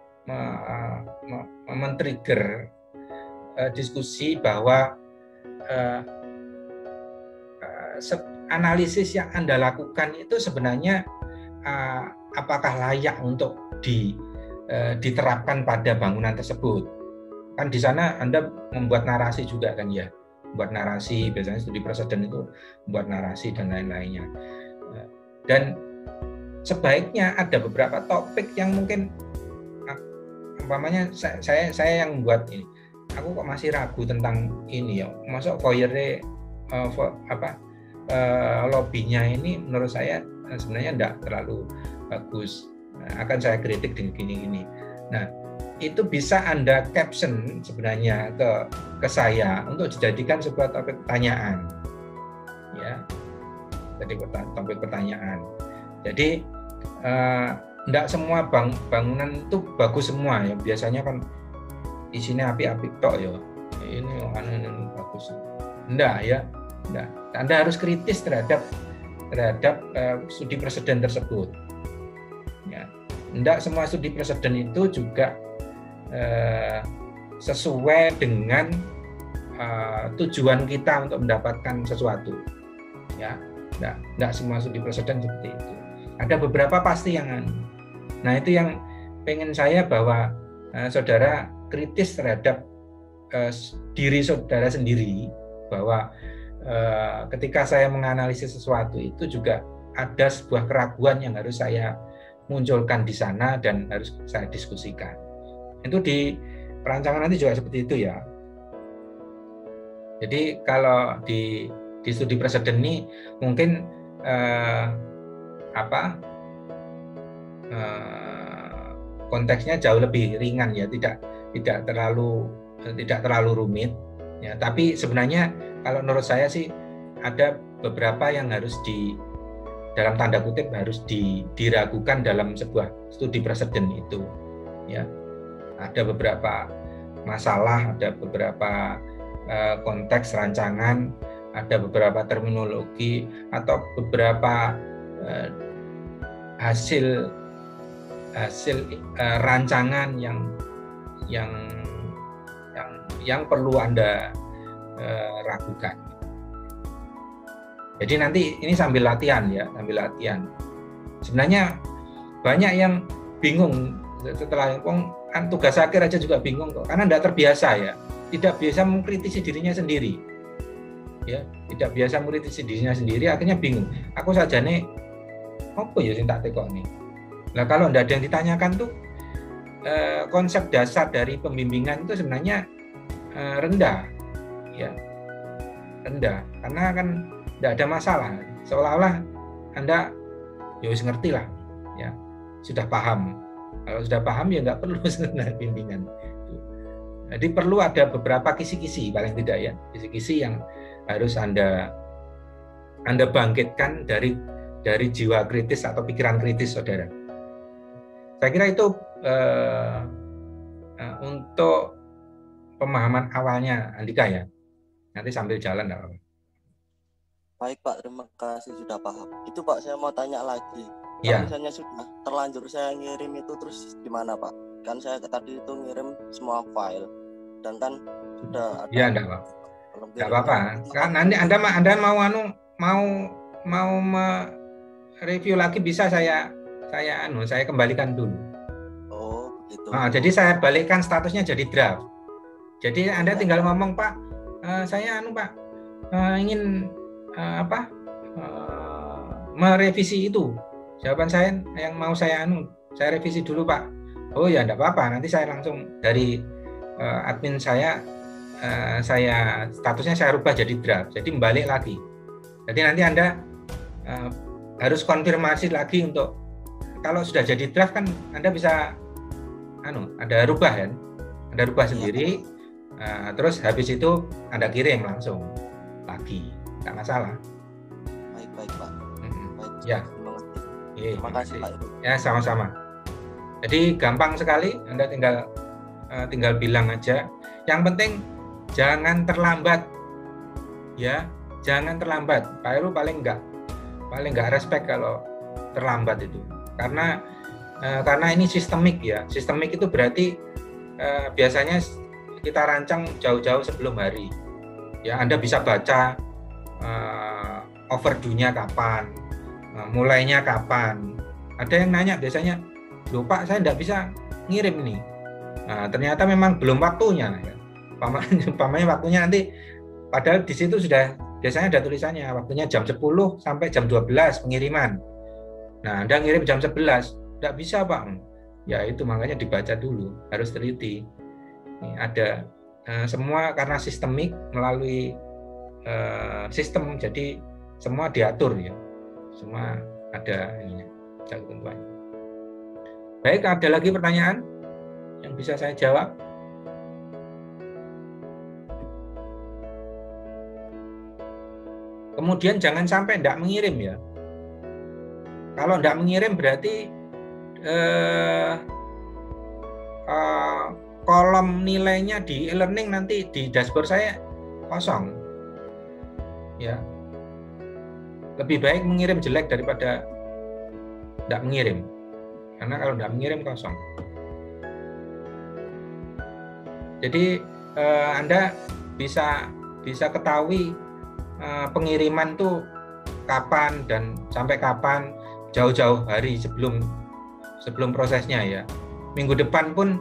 men-trigger diskusi bahwa analisis yang Anda lakukan itu sebenarnya apakah layak untuk diterapkan pada bangunan tersebut. Kan di sana Anda membuat narasi juga kan ya, membuat narasi, biasanya studi preseden itu membuat narasi dan lain-lainnya. Dan sebaiknya ada beberapa topik yang mungkin umpamanya saya yang membuat ini, aku kok masih ragu tentang ini ya, masuk foyer lobbynya ini menurut saya sebenarnya tidak terlalu bagus. Akan saya kritik dengan gini-gini. Nah, itu bisa Anda caption sebenarnya ke saya untuk dijadikan sebuah topik pertanyaan. Ya. Jadi topik pertanyaan. Jadi enggak semua bangunan itu bagus semua ya. Biasanya kan isinya api-api tok ya. Ini bagus. Enggak ya. Enggak. Anda harus kritis terhadap studi preseden tersebut. Ya. Enggak semua studi preseden itu juga sesuai dengan tujuan kita untuk mendapatkan sesuatu. Ya. Enggak semua studi preseden seperti itu. Ada beberapa pasti yang Nah, itu yang pengen saya bahwa saudara kritis terhadap diri saudara sendiri, bahwa ketika saya menganalisis sesuatu itu juga ada sebuah keraguan yang harus saya munculkan di sana dan harus saya diskusikan. Itu di perancangan nanti juga seperti itu ya. Jadi kalau di studi preseden ini mungkin konteksnya jauh lebih ringan ya, tidak terlalu rumit ya. Tapi sebenarnya kalau menurut saya sih ada beberapa yang harus dalam tanda kutip harus diragukan dalam sebuah studi preseden itu ya. Ada beberapa masalah, ada beberapa konteks rancangan, ada beberapa terminologi atau beberapa hasil rancangan yang perlu Anda ragukan. Jadi nanti ini sambil latihan ya, Sebenarnya banyak yang bingung setelah tugas akhir aja juga bingung kok, karena tidak terbiasa ya, tidak biasa mengkritisi dirinya sendiri, ya, tidak biasa mengkritisi dirinya sendiri, akhirnya bingung. Aku saja nih, apa ya sing tak tekok nih. Nah kalau tidak ada yang ditanyakan tuh konsep dasar dari pembimbingan itu sebenarnya rendah, ya, rendah, karena kan tidak ada masalah, seolah-olah Anda ya wis ngerti lah, ya, sudah paham. Kalau sudah paham ya nggak perlu sebenarnya bimbingan. Jadi perlu ada beberapa kisi-kisi paling tidak ya, kisi-kisi yang harus Anda bangkitkan dari jiwa kritis atau pikiran kritis saudara. Saya kira itu untuk pemahaman awalnya Andika ya. Nanti sambil jalan enggak apa-apa. Baik Pak, terima kasih sudah paham. Itu Pak, saya mau tanya lagi. Ya. Kalau misalnya sudah terlanjur saya ngirim itu terus gimana Pak? Kan saya tadi itu ngirim semua file dan kan sudah ada. Ya enggak apa-apa. Kan nanti Anda mau review lagi bisa saya kembalikan dulu. Oh, begitu. Nah, jadi saya balikkan statusnya jadi draft. Jadi Anda tinggal ngomong Pak, saya Pak ingin merevisi itu. Jawaban saya yang mau saya revisi dulu Pak. Oh ya enggak apa-apa, nanti saya langsung dari admin saya statusnya saya rubah jadi draft. Jadi balik lagi. Jadi nanti Anda harus konfirmasi lagi untuk kalau sudah jadi draft kan Anda bisa ada rubah kan. Anda rubah sendiri. Terus habis itu Anda kirim langsung lagi. Enggak masalah. Baik Pak. Baik. Ya. Terima kasih Pak. Ya, sama-sama. Jadi gampang sekali, Anda tinggal bilang aja. Yang penting jangan terlambat. Ya, jangan terlambat. Pak Heru paling enggak respect kalau terlambat itu. Karena ini sistemik ya. Sistemik itu berarti biasanya kita rancang jauh-jauh sebelum hari. Ya, Anda bisa baca overdue-nya kapan, mulainya kapan. Ada yang nanya biasanya, loh Pak, saya tidak bisa ngirim nih. Nah, ternyata memang belum waktunya. Ya. Umpamanya waktunya nanti, padahal di situ sudah biasanya ada tulisannya, waktunya jam 10 sampai jam 12 pengiriman. Nah, Anda ngirim jam 11, tidak bisa Pak. Ya itu makanya dibaca dulu, harus teliti. Ini ada semua karena sistemik melalui sistem, jadi semua diatur ya, semua ada ininya, ketentuannya. Baik, ada lagi pertanyaan yang bisa saya jawab? Kemudian jangan sampai tidak mengirim ya. Kalau tidak mengirim berarti kolom nilainya di e-learning nanti di dashboard saya kosong. Ya. Lebih baik mengirim jelek daripada tidak mengirim. Karena kalau tidak mengirim kosong. Jadi Anda bisa ketahui pengiriman tuh kapan dan sampai kapan, jauh-jauh hari sebelum prosesnya ya. Minggu depan pun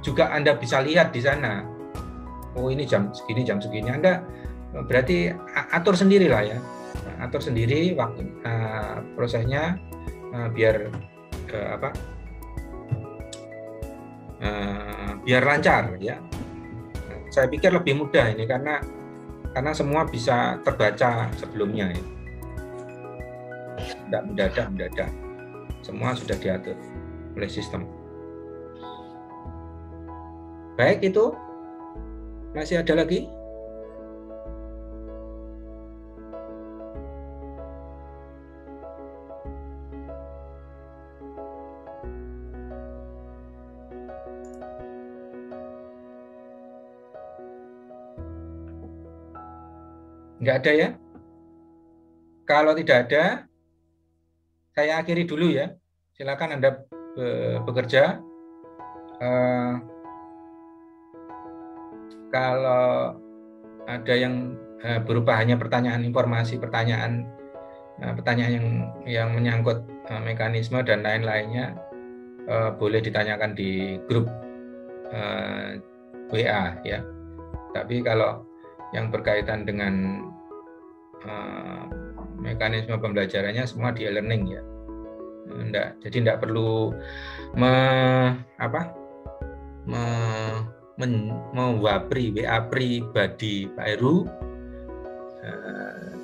juga Anda bisa lihat di sana. Oh ini jam segini. Anda berarti atur sendiri lah ya. Atur sendiri waktu prosesnya biar biar lancar ya. Saya pikir lebih mudah ini karena semua bisa terbaca sebelumnya ya. Tidak mendadak. Semua sudah diatur oleh sistem. Baik, itu masih ada lagi? Enggak ada ya? Kalau tidak ada, saya akhiri dulu ya. Silakan Anda bekerja. Kalau ada yang berupa hanya pertanyaan informasi, pertanyaan yang menyangkut mekanisme dan lain-lainnya, boleh ditanyakan di grup WA ya. Tapi kalau yang berkaitan dengan mekanisme pembelajarannya semua di e-learning ya. Jadi tidak perlu mewapri WA pribadi Pak Heru,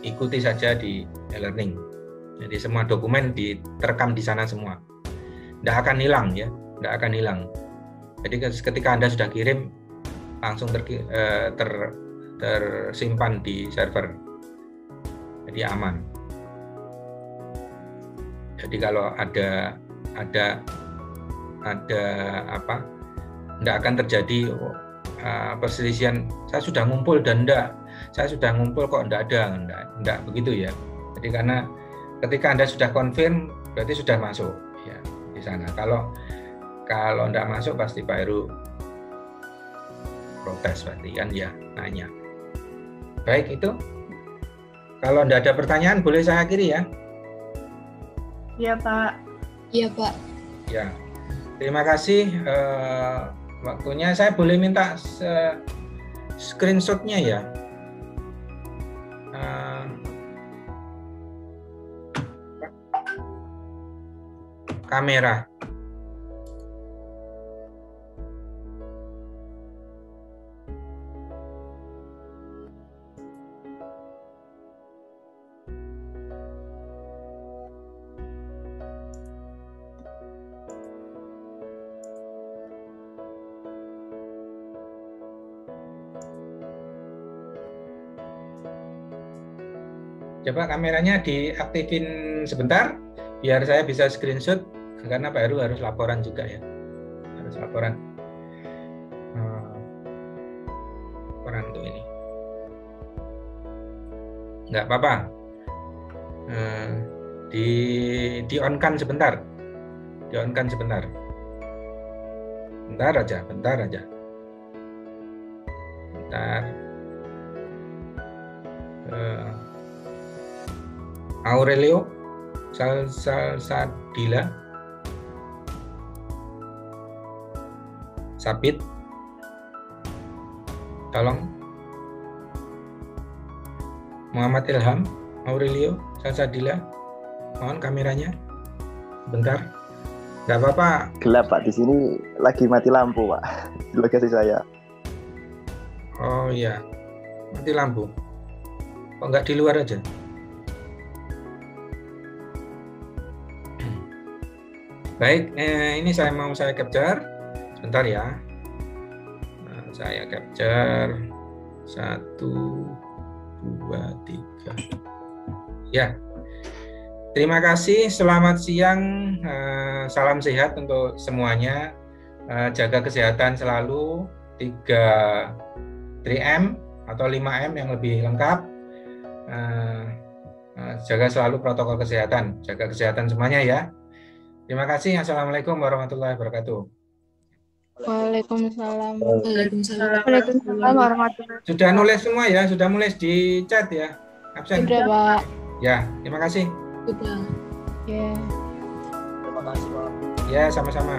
ikuti saja di e-learning. Jadi semua dokumen terekam di sana semua. Tidak akan hilang ya, tidak akan hilang. Jadi ketika Anda sudah kirim langsung tersimpan di server. Jadi aman. Jadi kalau ada tidak akan terjadi perselisihan. Saya sudah ngumpul dan saya sudah ngumpul kok tidak begitu ya. Jadi karena ketika Anda sudah confirm berarti sudah masuk ya di sana. Kalau tidak masuk pasti Pak Heru protes berarti kan ya, nanya. Baik, itu. Kalau tidak ada pertanyaan boleh saya akhiri ya. Iya Pak. Iya Pak. Ya, terima kasih waktunya. Saya boleh minta screenshotnya ya. kamera. Coba kameranya diaktifin sebentar, biar saya bisa screenshot, karena Pak Heru harus laporan juga ya. Harus laporan. Laporan untuk ini. Nggak apa-apa. Di-on-kan sebentar. Di-on-kan sebentar. Bentar aja. Bentar. Aurelio Salsadila Sapit, tolong. Muhammad Ilham, Aurelio Salsadila, mohon kameranya bentar. Nggak apa-apa. Gelap Pak, di sini lagi mati lampu Pak di lokasi saya. Oh iya, mati lampu. Kok nggak di luar aja? Baik, ini saya capture. Sebentar ya. Saya capture 1, 2, 3. Ya. Terima kasih, selamat siang. Salam sehat untuk semuanya. Jaga kesehatan selalu. 3M atau 5M yang lebih lengkap. Jaga selalu protokol kesehatan. Jaga kesehatan semuanya ya. Terima kasih. Assalamualaikum warahmatullahi wabarakatuh. Waalaikumsalam. Waalaikumsalam warahmatullahi. Sudah nulis semua ya? Sudah nulis di chat ya? Absen? Sudah, Pak. Ya, terima kasih. Sudah. Ya. Terima kasih Pak. Ya, sama-sama.